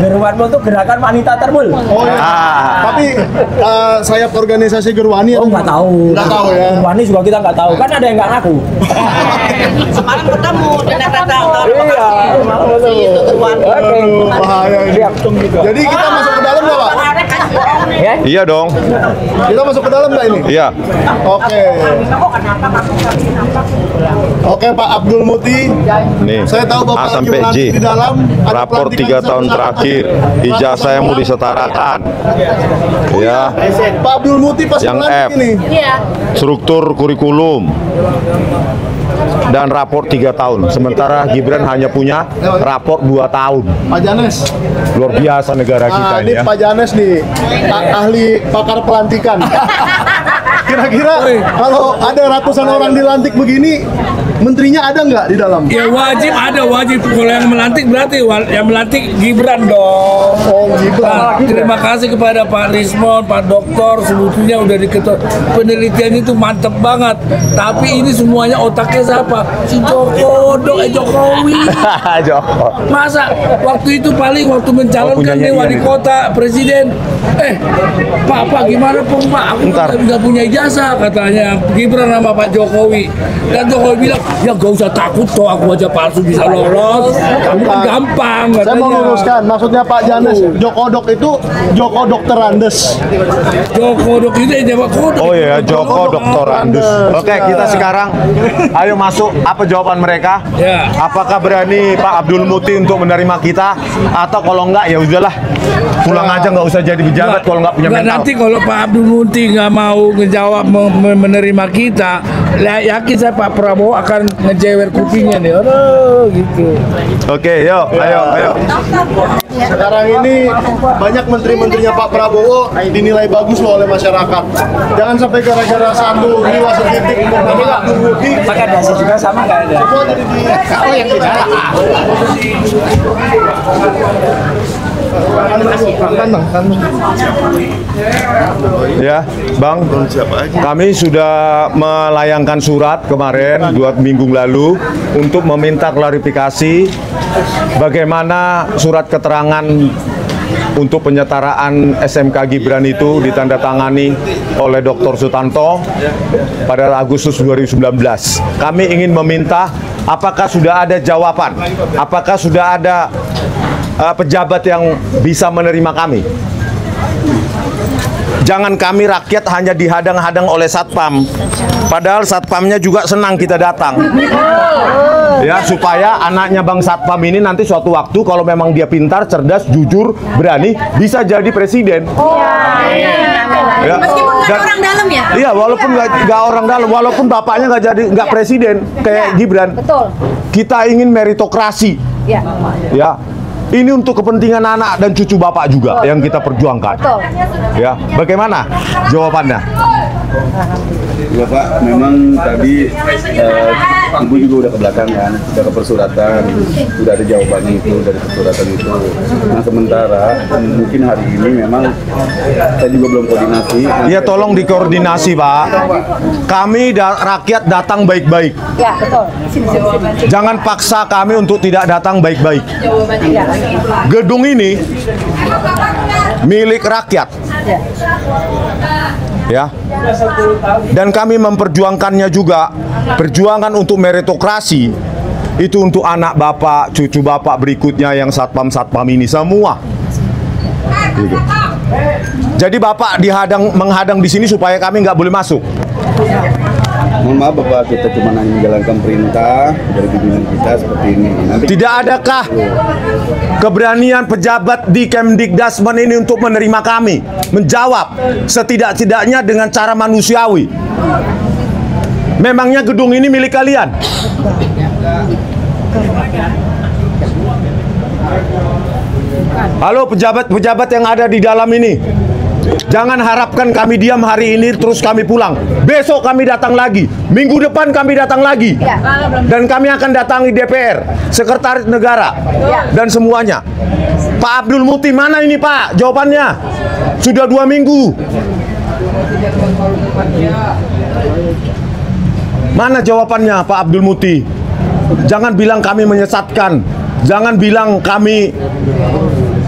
Gerwanmul itu gerakan wanita termul. Oh ya. Tapi saya ke organisasi Gerwani Oh nggak tahu. Nggak tahu ya. Gerwani juga kita nggak tahu. Kan ada yang nggak ngaku. Semalam ketemu dengan datang Iya. Aduh, bahaya ini. Jadi kita masuk ke dalam nggak Pak? Ya. Iya dong. Kita masuk ke dalam nggak ini? Iya. Oke. Oke Pak Abdul Muti. Nih. Saya tahu A Bapak lagi sampai J. melantik di dalam. Ada Rapor pelantikan 3 tahun besar-besaran. terakhir. Ijazah yang mau disetarakan. Ya. Pak Abdul Muti pas Yang melantik F. ini. Iya. Struktur kurikulum dan rapor 3 tahun. Sementara Gibran hanya punya rapor 2 tahun. Pak Janes. Luar biasa negara kita Nah, ini ini ya. Pak Janes nih, ahli pakar pelantikan. Kira-kira kalau ada ratusan orang dilantik begini, menterinya ada nggak di dalam? Ya wajib ada, wajib. Kalau yang melantik berarti yang melantik Gibran dong. Oh, Gibran. Nah, terima kasih kepada Pak Rismon, Pak Doktor, sebetulnya udah diketok. Penelitian itu mantep banget. Tapi ini semuanya otaknya siapa? Si Jokowi. Joko. Masa waktu itu paling waktu mencalonkan punyanya nih wali Ian. kota presiden, Pak gimana pun Pak, aku nggak punya ijazah katanya Gibran sama Pak Jokowi. Dan Jokowi bilang ya gak usah takut toh aku aja palsu bisa lolos, kamu kan gampang katanya. Saya mau luruskan, maksudnya Pak Janes, Jokodok itu Joko Dokter Andes. Jokodok itu Joko Kodok. Oh iya, Joko Dokter Andes. Oke, kita sekarang ayo masuk. Apa jawaban mereka? Ya. Apakah berani Pak Abdul Muti untuk menerima kita? Atau kalau enggak ya udahlah, Pulang aja, nggak usah jadi pejabat kalau nggak punya Nggak, mental. nanti kalau Pak Abdul Muti nggak mau ngejawab menerima kita, yakin saya Pak Prabowo akan ngejewer kupingnya nih. Aduh, gitu. Oke, yuk, ayo. Sekarang ini banyak menteri-menterinya Pak Prabowo dinilai bagus loh oleh masyarakat. Jangan sampai gara-gara satu riwa setitik Pakai dasi juga sama nggak ada? semua jadi di yang tidak. Ya, Bang. Kami sudah melayangkan surat kemarin 2 minggu lalu untuk meminta klarifikasi bagaimana surat keterangan untuk penyetaraan SMK Gibran itu ditandatangani oleh Dr. Sutanto pada Agustus 2019. Kami ingin meminta apakah sudah ada jawaban, apakah sudah ada pejabat yang bisa menerima kami. Jangan kami rakyat hanya dihadang-hadang oleh satpam. Padahal satpamnya juga senang kita datang. Ya, supaya anaknya Bang Satpam ini nanti suatu waktu kalau memang dia pintar, cerdas, jujur, berani, bisa jadi presiden. Ya. Meskipun nggak orang dalam ya? Iya, walaupun nggak orang dalam, walaupun bapaknya nggak presiden kayak Gibran. Betul. Kita ingin meritokrasi. Ya. Ya. Ini untuk kepentingan anak dan cucu bapak juga yang kita perjuangkan. Betul. Ya, bagaimana jawabannya? Ya Pak, memang tadi Ibu juga udah ke belakang kan, udah ke persuratan, udah ada jawabannya itu dari persuratan itu. Nah sementara mungkin hari ini memang saya juga belum koordinasi. Ya tolong dikoordinasi Pak. Kami rakyat datang baik-baik. Ya, betul. Jangan paksa kami untuk tidak datang baik-baik. Gedung ini milik rakyat. Ya. Dan kami memperjuangkannya juga. Perjuangan untuk meritokrasi itu untuk anak bapak, cucu bapak berikutnya yang satpam-satpam ini semua. Gitu. Jadi bapak menghadang di sini supaya kami nggak boleh masuk. Mohon maaf Bapak, kita cuma hanya menjalankan perintah dari pimpinan kita seperti ini. Nanti tidak adakah keberanian pejabat di Kemdikdasmen ini untuk menerima kami, menjawab setidak-tidaknya dengan cara manusiawi? Memangnya gedung ini milik kalian? Halo pejabat-pejabat yang ada di dalam ini, jangan harapkan kami diam hari ini terus kami pulang. Besok kami datang lagi, minggu depan kami datang lagi, dan kami akan datangi DPR, Sekretaris Negara, dan semuanya. Pak Abdul Muti mana ini Pak? Jawabannya sudah 2 minggu. Mana jawabannya Pak Abdul Muti? Jangan bilang kami menyesatkan, jangan bilang kami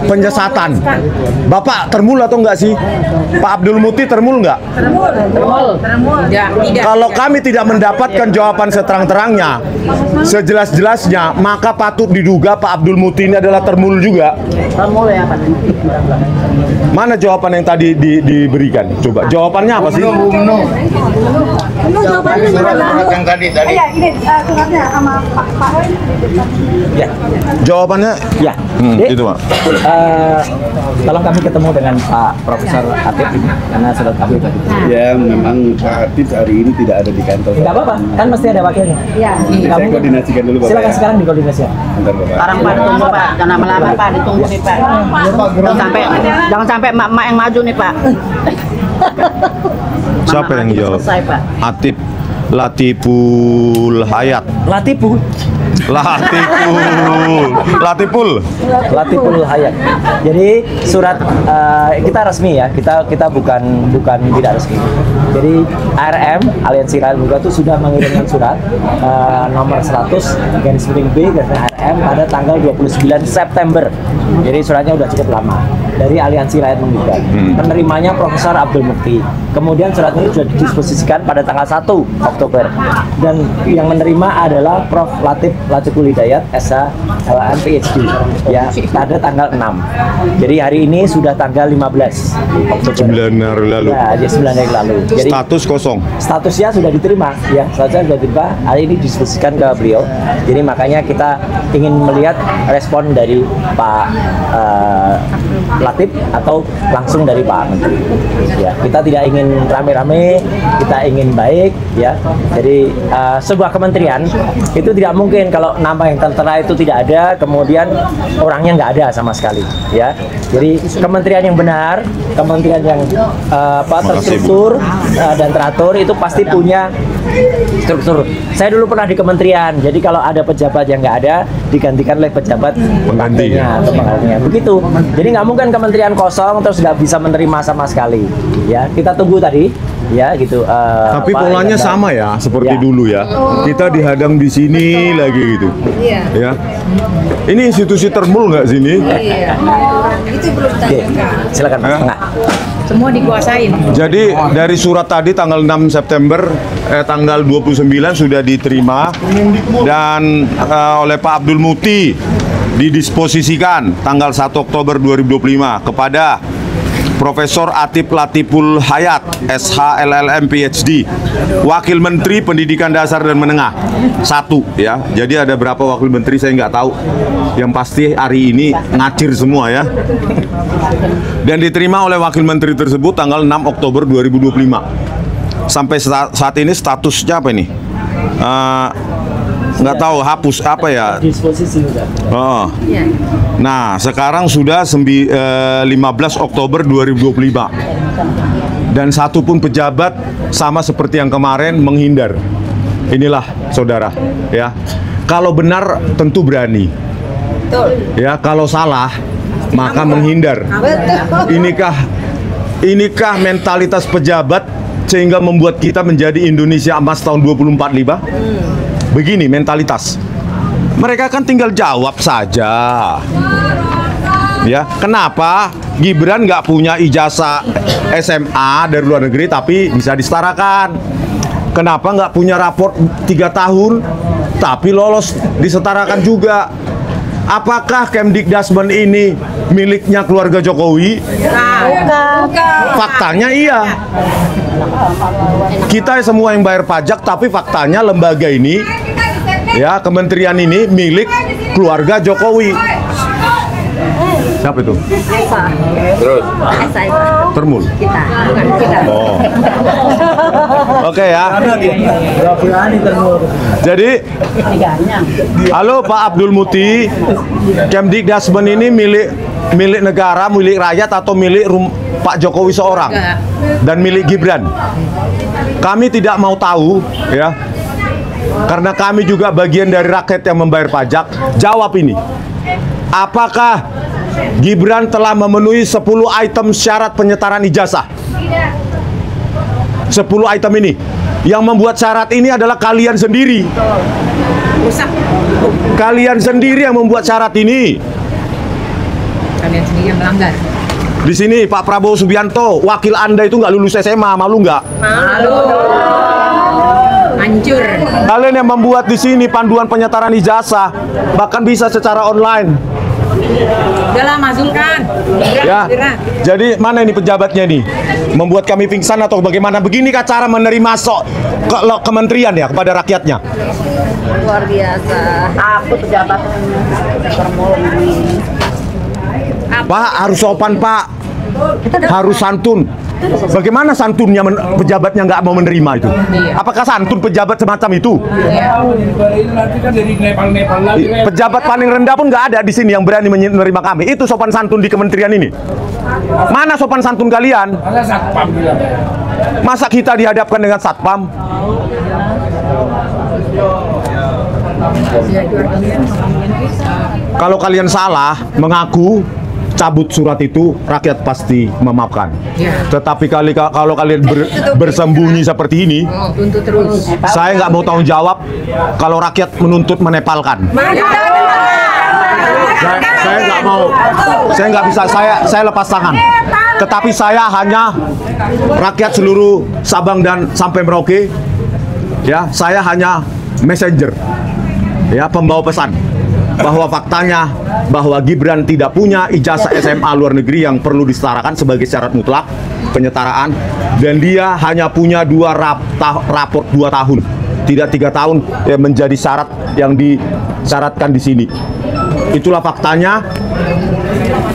penyesatan. Bapak termul atau enggak sih? Pak Abdul Muti termul enggak? Termul. Ya, tidak. Kalau kami tidak mendapatkan jawaban seterang-terangnya, sejelas-jelasnya, maka patut diduga Pak Abdul Muti ini adalah termul juga. Termul ya Pak. Mana jawaban yang tadi diberikan? Coba jawabannya apa sih? Jawabannya yang tadi. Iya, ini suratnya sama Pak. Ya. Jawabannya? Ya. Itu Pak. Tolong kami ketemu dengan Pak Profesor Atip ini karena surat kami tadi. ya memang Pak Atip hari ini tidak ada di kantor. Enggak apa-apa, kan mesti ada wakilnya. Iya. Saya koordinasikan dulu Bapak. Silakan Ya. sekarang dikoordinasikan. Bentar Bapak. Sekarang Pak tunggu Pak, jangan lama-lama Pak, ditunggu nih Pak. Jangan sampai emak-emak yang maju nih Pak. Siapa yang jawab? Selesai Pak. Atip Latiful Hayat. Latiful Hayat. Jadi surat kita resmi ya, kita bukan tidak resmi. Jadi ARM Aliansi Rakyat Terbuka itu sudah mengirimkan surat nomor 100 garis miring B garis ARM pada tanggal 29 September. Jadi suratnya udah cukup lama dari Aliansi Rakyat Terbuka. Penerimanya Profesor Abdul Muti. Kemudian surat ini sudah didisposisikan pada tanggal 1 Oktober. Dan yang menerima adalah Prof. Latiful Hidayat, SH, LLM, PhD, ya, pada tanggal 6. Jadi hari ini sudah tanggal 15 Oktober. 9 hari lalu. Ya, 9 hari lalu. Jadi Status kosong. statusnya sudah diterima, ya, statusnya sudah diterima. Hari ini didiskusikan ke beliau. Jadi makanya kita ingin melihat respon dari Pak Latif atau langsung dari Pak Menteri. Ya, kita tidak ingin rame-rame, kita ingin baik, ya. Jadi sebuah kementerian itu tidak mungkin kalau nama yang tertera itu tidak ada, kemudian orangnya nggak ada sama sekali, ya. Jadi kementerian yang benar, kementerian yang terstruktur dan teratur itu pasti punya struktur. Saya dulu pernah di kementerian, jadi kalau ada pejabat yang nggak ada, digantikan oleh pejabat penggantinya atau penggantinya. Begitu. Jadi nggak mungkin kementerian kosong terus nggak bisa menerima sama sekali. Ya, kita tunggu tadi. Ya, gitu. Tapi polanya sama ya, seperti dulu ya. Kita dihadang di sini lagi gitu. Iya. Ya. Ini institusi termul nggak sini? Iya. Itu belum ditanyakan. Silakan Mas. Enggak. Semua dikuasain. Jadi dari surat tadi tanggal 6 September tanggal 29 sudah diterima dan oleh Pak Abdul Muti didisposisikan tanggal 1 Oktober 2025 kepada Profesor Atif Latiful Hayat, SH LLM PhD, Wakil Menteri Pendidikan Dasar dan Menengah. 1 ya. Jadi ada berapa wakil menteri saya nggak tahu. Yang pasti hari ini ngacir semua ya. Dan diterima oleh wakil menteri tersebut tanggal 6 Oktober 2025. Sampai saat ini statusnya apa ini? Nggak tahu, hapus apa ya? Disposisi udah. Oh. Nah, sekarang sudah 15 Oktober 2025. Dan satu pun pejabat sama seperti yang kemarin menghindar. Inilah saudara, ya. Kalau benar tentu berani. Ya, kalau salah maka menghindar. Inikah mentalitas pejabat sehingga membuat kita menjadi Indonesia Emas tahun 2045? Begini mentalitas. Mereka kan tinggal jawab saja. Ya, kenapa Gibran nggak punya ijazah SMA dari luar negeri tapi bisa disetarakan? Kenapa nggak punya raport 3 tahun tapi lolos disetarakan juga? Apakah Kemdikdasmen ini miliknya keluarga Jokowi? Faktanya iya. Kita semua yang bayar pajak, tapi faktanya lembaga ini, ya, kementerian ini milik keluarga Jokowi. Siapa itu? Terus? Termul? Kita. Oh. Oke ya. Jadi, halo Pak Abdul Muti, Kemdikdasmen ini milik negara, milik rakyat atau milik Pak Jokowi seorang dan milik Gibran? Kami tidak mau tahu, ya, karena kami juga bagian dari rakyat yang membayar pajak. Jawab ini. Apakah Gibran telah memenuhi 10 item syarat penyetaraan ijazah? 10 item ini. Yang membuat syarat ini adalah kalian sendiri. Kalian sendiri yang membuat syarat ini. Kalian sendiri yang melanggar. Di sini Pak Prabowo Subianto, wakil Anda itu nggak lulus SMA, malu nggak? Malu. Hancur. Kalian yang membuat di sini panduan penyetaraan ijazah, bahkan bisa secara online. Udahlah, masukkan. Ya. Jadi mana ini pejabatnya nih? Membuat kami pingsan atau bagaimana? Beginikah cara menerima kementerian ya kepada rakyatnya? Luar biasa. Aku pejabat termul ini. Pak, harus sopan Pak. Harus santun. Bagaimana santunnya pejabatnya nggak mau menerima itu? Apakah santun pejabat semacam itu? Pejabat paling rendah pun nggak ada di sini yang berani menerima kami. Itu sopan santun di kementerian ini. Mana sopan santun kalian? Masa kita dihadapkan dengan satpam? Kalau kalian salah mengaku, cabut surat itu, rakyat pasti memaafkan. Tetapi kalau kalian bersembunyi seperti ini, saya nggak mau tanggung jawab kalau rakyat menuntut menepalkan. Saya nggak mau, saya nggak bisa, saya lepas tangan. Tetapi saya hanya rakyat seluruh Sabang dan sampai Merauke, ya, saya hanya messenger, ya, pembawa pesan. Bahwa faktanya bahwa Gibran tidak punya ijazah SMA luar negeri yang perlu disetarakan sebagai syarat mutlak penyetaraan, dan dia hanya punya 2 raport 2 tahun, tidak 3 tahun yang menjadi syarat yang disyaratkan di sini. Itulah faktanya.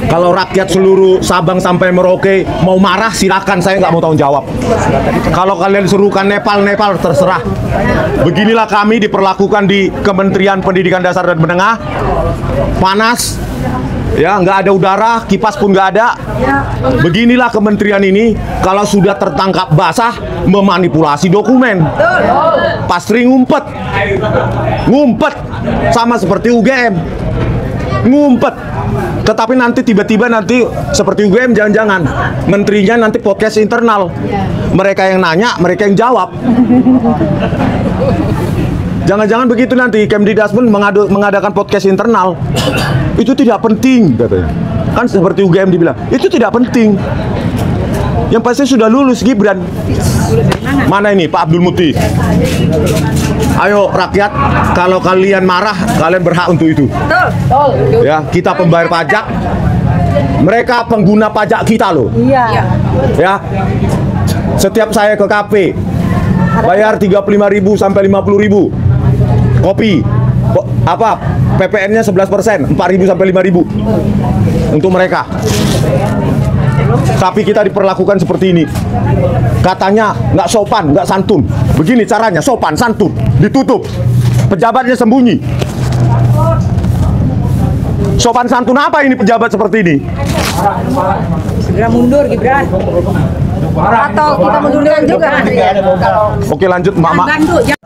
Kalau rakyat seluruh Sabang sampai Merauke mau marah, silakan, saya nggak mau tanggung jawab. Kalau kalian serukan Nepal terserah. Beginilah kami diperlakukan di Kementerian Pendidikan Dasar dan Menengah. Panas, ya, nggak ada udara, kipas pun nggak ada. Beginilah kementerian ini kalau sudah tertangkap basah memanipulasi dokumen. Pasti ngumpet sama seperti UGM, ngumpet. Tetapi nanti tiba-tiba nanti seperti UGM, jangan-jangan menterinya nanti podcast internal, mereka yang nanya, mereka yang jawab. Jangan-jangan begitu nanti Kemdikbud mengadakan podcast internal. Itu tidak penting, katanya. Kan seperti UGM dibilang, itu tidak penting. Yang pasti sudah lulus Gibran. Mana ini Pak Abdul Muti? Ayo rakyat, kalau kalian marah, kalian berhak untuk itu. Ya, kita pembayar pajak, mereka pengguna pajak kita loh. Iya. Ya, setiap saya ke KP bayar 35.000 sampai 50.000. Kopi, apa PPN-nya 11%, 4.000 sampai 5.000 untuk mereka. Tapi kita diperlakukan seperti ini. Katanya nggak sopan, nggak santun. Begini caranya, sopan, santun, ditutup. Pejabatnya sembunyi. Sopan santun apa ini pejabat seperti ini? Segera mundur Gibran. Atau kita mundurkan juga. Oke, lanjut Mama.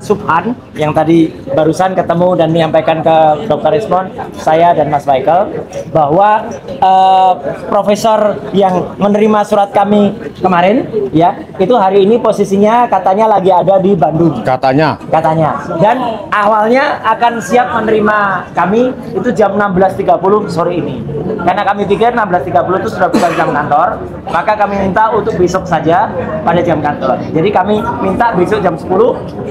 Subhan yang tadi barusan ketemu dan menyampaikan ke Dr. Rismon, saya dan Mas Michael, bahwa profesor yang menerima surat kami kemarin, ya, itu hari ini posisinya katanya lagi ada di Bandung. Katanya. Dan awalnya akan siap menerima kami itu jam 16.30 sore ini. Karena kami pikir 16.30 itu sudah bukan jam kantor, maka kami minta untuk besok saja pada jam kantor. Jadi kami minta besok jam 10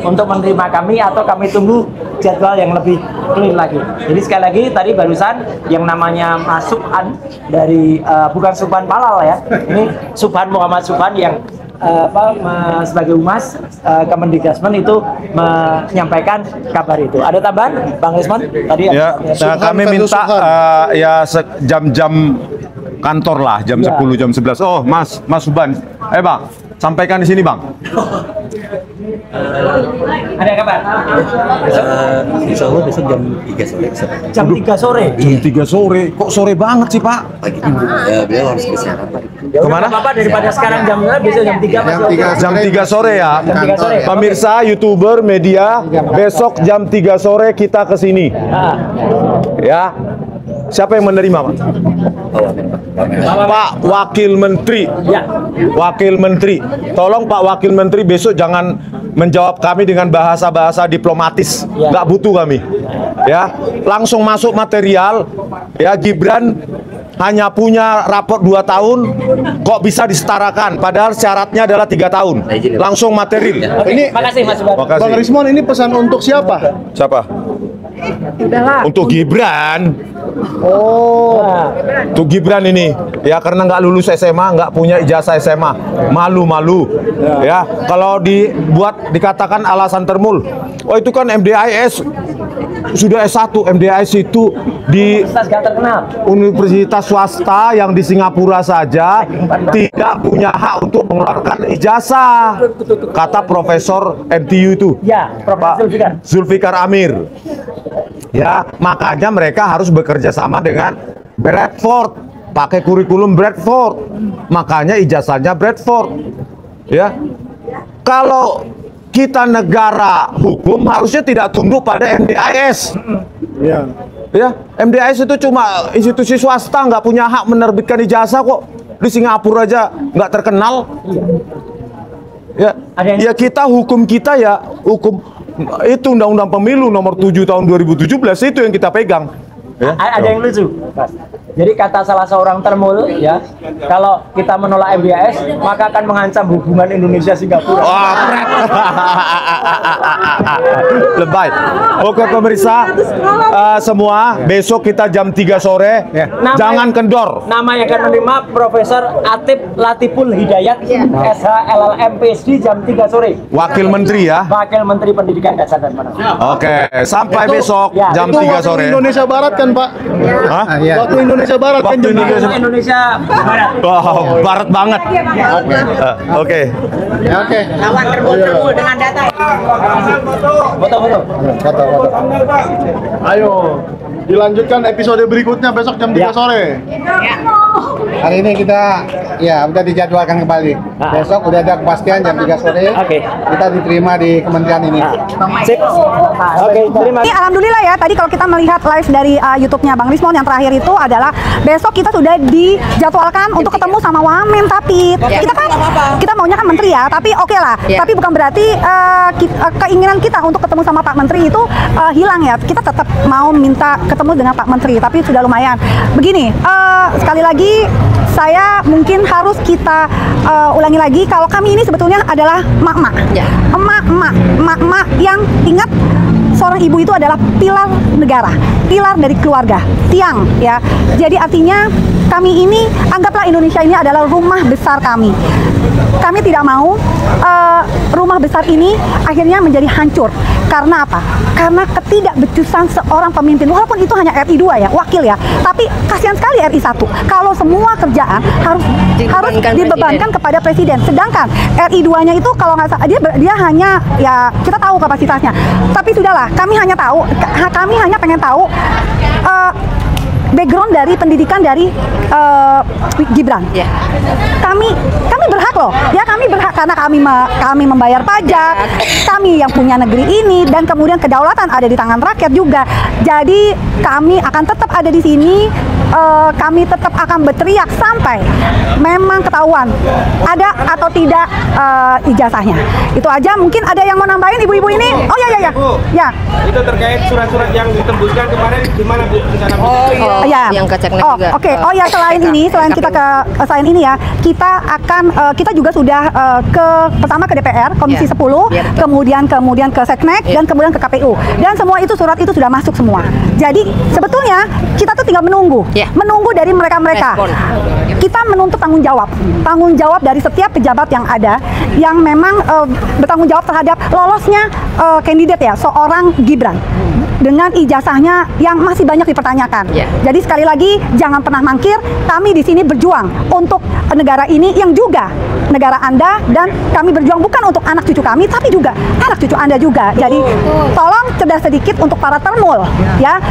untuk menerima kami, atau kami tunggu jadwal yang lebih clear lagi. Jadi sekali lagi tadi barusan yang namanya Mas Subhan dari bukan Subhan Palal ya, ini Subhan Muhammad Subhan yang sebagai humas Kemendikbud itu menyampaikan kabar itu. Ada tambahan Bang Rismon tadi? Ya, nah, kami minta ya jam-jam kantor lah, jam 10, jam 11. Oh, Mas Subhan. Bang, sampaikan di sini, Bang. Ada kabar? Insya Allah besok jam 3 sore. Jam 3 sore? Jam 3 sore? Kok sore banget sih, Pak? Beliau harus bersiaran, Pak. Kemana? Apa daripada sekarang jam besok jam 3 jam 3 sore ya. Jam 3 sore. Pemirsa, YouTuber, media, besok jam 3 sore kita ke sini. Ya. Siapa yang menerima, Pak? Pak Wakil Menteri. Ya. Wakil Menteri. Tolong Pak Wakil Menteri besok jangan menjawab kami dengan bahasa-bahasa diplomatis. Nggak butuh kami. Ya, langsung masuk material. Ya, Gibran hanya punya raport 2 tahun, kok bisa disetarakan? Padahal syaratnya adalah 3 tahun. Langsung material. Ini, makasih Mas Subhan. Bang Rismon, ini pesan untuk siapa? Siapa? Udahlah. Untuk Gibran. Oh, untuk Gibran ini, ya, karena nggak lulus SMA, nggak punya ijazah SMA, malu-malu. Ya, kalau dikatakan alasan termul, oh itu kan MDIS sudah S1, MDIS itu di universitas swasta yang di Singapura saja tidak punya hak untuk mengeluarkan ijazah, kata Profesor MTU itu. Ya, Profesor Zulfikar Amir. Ya, makanya mereka harus bekerja sama dengan Bradford, pakai kurikulum Bradford, makanya ijazahnya Bradford. Ya, kalau kita negara hukum harusnya tidak tunduk pada MDIS. Ya, MDIS itu cuma institusi swasta, nggak punya hak menerbitkan ijazah kok. Di Singapura aja nggak terkenal. Ya, kita hukum kita ya hukum itu Undang-Undang Pemilu nomor 7 tahun 2017 itu yang kita pegang. Ya. Ada yang lucu, Mas. Jadi kata salah seorang termul, ya, kalau kita menolak MBIS maka akan mengancam hubungan Indonesia Singapura. Wah, lebay. Oke pemirsa, semua besok kita jam 3 sore. Jangan kendor. Nama yang akan menerima Profesor Atip Latiful Hidayat, SH LLM PhD, jam 3 sore. Wakil Menteri ya. Wakil Menteri Pendidikan Dasar dan Menengah. Oke, sampai besok jam 3 sore. Indonesia Barat kan, Pak? Hah? Waktu Indonesia Indonesia Barat kan jam 3 Indonesia Barat. Wow, barat banget. Oke. Oke. Lawan terbul dengan data. Foto. Ayo, dilanjutkan episode berikutnya besok jam 3 sore. Hari ini kita udah dijadwalkan kembali. Besok udah ada kepastian jam 3 sore. Kita diterima di kementerian ini. Sip. Oke, terima Ini alhamdulillah ya, tadi kalau kita melihat live dari YouTube-nya Bang Rismon yang terakhir itu adalah besok kita sudah dijadwalkan untuk ketemu sama Wamen, tapi kita maunya kan menteri ya, tapi oke lah. Tapi bukan berarti keinginan kita untuk ketemu sama Pak Menteri itu hilang ya. Kita tetap mau minta ketemu dengan Pak Menteri, tapi sudah lumayan. Begini, sekali lagi saya mungkin harus kita ulangi lagi kalau kami ini sebetulnya adalah emak-emak. Emak-emak yang ingat seorang ibu itu adalah pilar negara, pilar dari keluarga, tiang ya. Jadi artinya kami ini, anggaplah Indonesia ini adalah rumah besar kami. Kami tidak mau rumah besar ini akhirnya menjadi hancur. Karena apa? Karena ketidakbecusan seorang pemimpin. Walaupun itu hanya RI 2 ya, wakil ya. Tapi kasihan sekali RI 1. Kalau semua kerjaan harus dibebankan kepada presiden. Sedangkan RI 2-nya itu kalau nggak salah dia hanya ya kita tahu kapasitasnya. Tapi sudahlah, kami hanya pengen tahu background dari pendidikan dari Gibran. Kami berhak loh. Ya kami berhak karena kami membayar pajak. Kami yang punya negeri ini dan kemudian kedaulatan ada di tangan rakyat juga. Jadi kami akan tetap ada di sini. Kami tetap akan berteriak sampai memang ketahuan ada atau tidak ijazahnya. Itu aja. Mungkin ada yang mau nambahin ibu-ibu ini? Oh ya. Ya. Itu terkait surat-surat yang ditembuskan kemarin gimana Bu? Yang ke Ceknek juga. Oke. Oh ya, selain kita selain ini ya, kita juga sudah pertama ke DPR Komisi 10, kemudian ke Seknek dan kemudian ke KPU. Dan semua itu surat itu sudah masuk semua. Jadi sebetulnya kita tuh tinggal menunggu dari mereka-mereka. Kita menuntut tanggung jawab dari setiap pejabat yang ada yang memang bertanggung jawab terhadap lolosnya kandidat ya seorang Gibran dengan ijazahnya yang masih banyak dipertanyakan. Jadi sekali lagi jangan pernah mangkir, kami di sini berjuang untuk negara ini yang juga negara Anda, dan kami berjuang bukan untuk anak cucu kami tapi juga anak cucu Anda juga. Jadi tolong cerdas sedikit untuk para termul ya.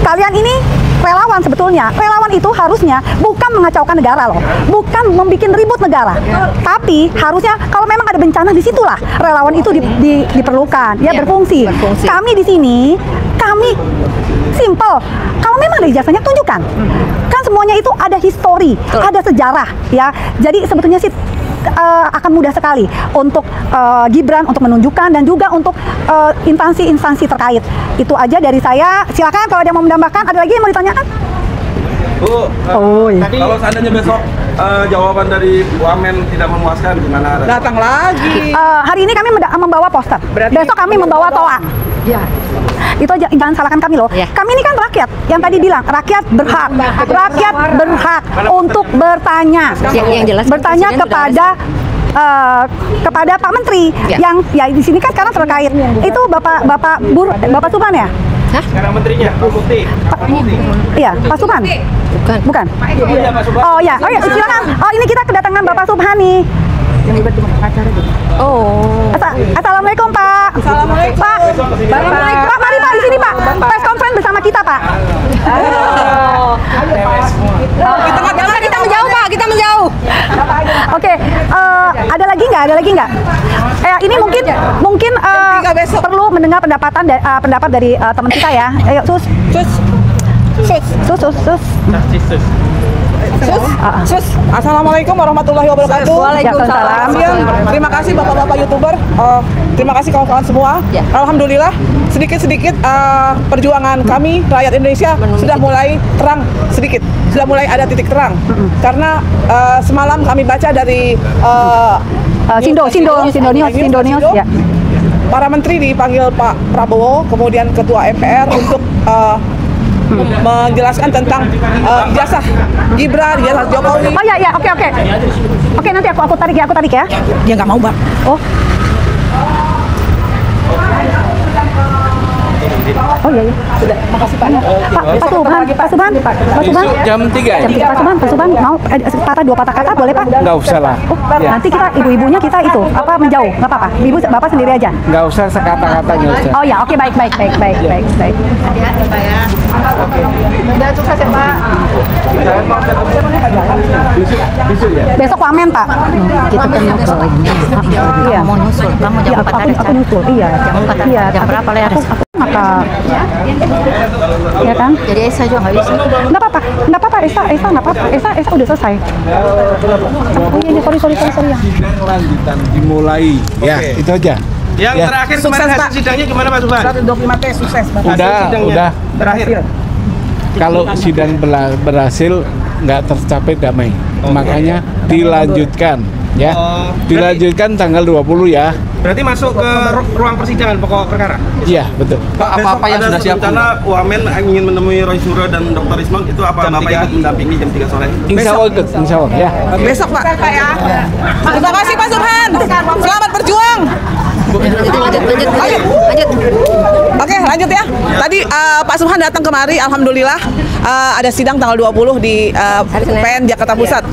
Kalian ini relawan sebetulnya. Relawan itu harusnya bukan mengacaukan negara loh, bukan membuat ribut negara. Tapi harusnya kalau memang ada bencana di situlah relawan itu diperlukan ya, berfungsi. Kami di sini kami simple. Kalau memang ada ijazahnya tunjukkan. Kan semuanya itu ada histori, ada sejarah ya. Jadi sebetulnya sih akan mudah sekali untuk Gibran untuk menunjukkan dan juga untuk instansi-instansi terkait. Itu aja dari saya. Silakan kalau ada yang mau menambahkan. Ada lagi yang mau ditanyakan? Bu, kalau seandainya besok jawaban dari Wamen tidak memuaskan gimana? Datang lagi. Hari ini kami membawa poster. Besok kami membawa toa. Ya. Itu aja, jangan salahkan kami loh. Kami ini kan rakyat. Yang tadi bilang rakyat berhak. Rakyat berhak untuk bertanya. Bertanya kepada Pak Menteri yang ya di sini kan sekarang terkait itu Bapak Subhan ya? Sekarang menterinya, Pak Mufti. Iya, Pak Subhan. Bukan. Oh ya, silakan. Oh ini kita kedatangan Bapak Subhan nih. Assalamualaikum Pak. Assalamualaikum. Pak. Pak, mari Pak di sini Pak. Press conference bersama kita Pak. Kita menjauh Pak, kita menjauh. Oke, ada lagi nggak? Ini mungkin perlu mendengar pendapat dari teman kita ya. Ayo Sus. Assalamualaikum warahmatullahi wabarakatuh. Waalaikumsalam. Terima kasih bapak-bapak YouTuber. Terima kasih kawan-kawan semua. Alhamdulillah sedikit-sedikit perjuangan kami rakyat Indonesia sudah mulai terang sedikit. Sudah mulai ada titik terang. Karena semalam kami baca dari Sindo News ya. Para menteri dipanggil Pak Prabowo, kemudian Ketua MPR untuk menjelaskan tentang ijazah Gibran, ijazah Jokowi. Oh ya, oke. Oke, nanti aku tarik ya. Dia nggak mau, Mbak. Oh. Oh iya, iya. Sudah. Makasih Pak. Pak Subhan. Jam 3 ya? Pak Subhan mau dua patah kata boleh Pak? Nggak usah lah. Oh, nanti kita ibu-ibunya kita itu menjauh, nggak apa-apa. Ibu Bapak sendiri aja. Nggak usah sekata-kata nggak usah. Oh ya, oke baik. Hati-hati Pak ya. Oke. Udah sukses ya Pak. Besok wamen Pak. Kita kan Iya. mau nyusul, kamu jam 4 ada Aku nyusul. Iya. Jam 4 Iya. jam berapa lah ada? Maka ya kan? Jadi Esa juga nggak bisa. Nggak apa-apa. Esa nggak apa-apa. Esa udah selesai. Oh iya, sorry ya. Lanjutan dimulai. Ya, itu aja. Yang terakhir kemarin hasil sidangnya gimana Pak Subhan? 125T sukses. Udah. Terakhir. Kalau sidang berhasil nggak tercapai damai, makanya dilanjutkan ya. Dilanjutkan tanggal 20 ya. Berarti masuk ke ruang persidangan pokok perkara? Iya, betul. Pak, apa yang sudah siap? Rencana Wamen ingin menemui Roy Suryo dan Dr. Ismang, itu apa Bapak ikut mendampingi jam 3 sore? Insya Allah ya. Besok Pak. Terima kasih Pak Subhan. Selamat berjuang. Lanjut. Oke, lanjut ya. Tadi Pak Subhan datang kemari, alhamdulillah ada sidang tanggal 20 di PN Jakarta Pusat.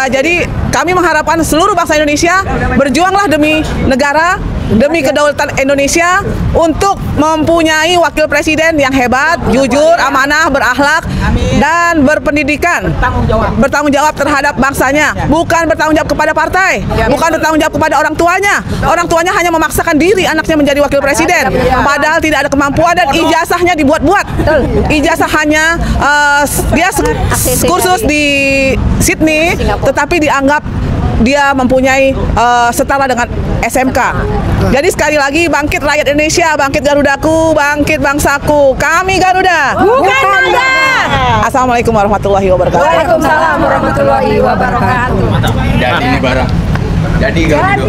Jadi kami mengharapkan seluruh bangsa Indonesia berjuanglah demi negara, demi kedaulatan Indonesia untuk mempunyai wakil presiden yang hebat, jujur, amanah, berakhlak, dan berpendidikan, bertanggung jawab terhadap bangsanya, bukan bertanggung jawab kepada partai, bukan bertanggung jawab kepada orang tuanya. Orang tuanya hanya memaksakan diri anaknya menjadi wakil presiden, padahal tidak ada kemampuan dan ijazahnya dibuat-buat. Ijazah hanya dia kursus di Sydney, tetapi dianggap dia mempunyai setara dengan SMK. Jadi sekali lagi, bangkit rakyat Indonesia, bangkit Garudaku, bangkit bangsaku. Kami Garuda, bukan Mangga. Assalamualaikum warahmatullahi wabarakatuh. Waalaikumsalam warahmatullahi wabarakatuh. Jadi ini barang. Jadi Garuda.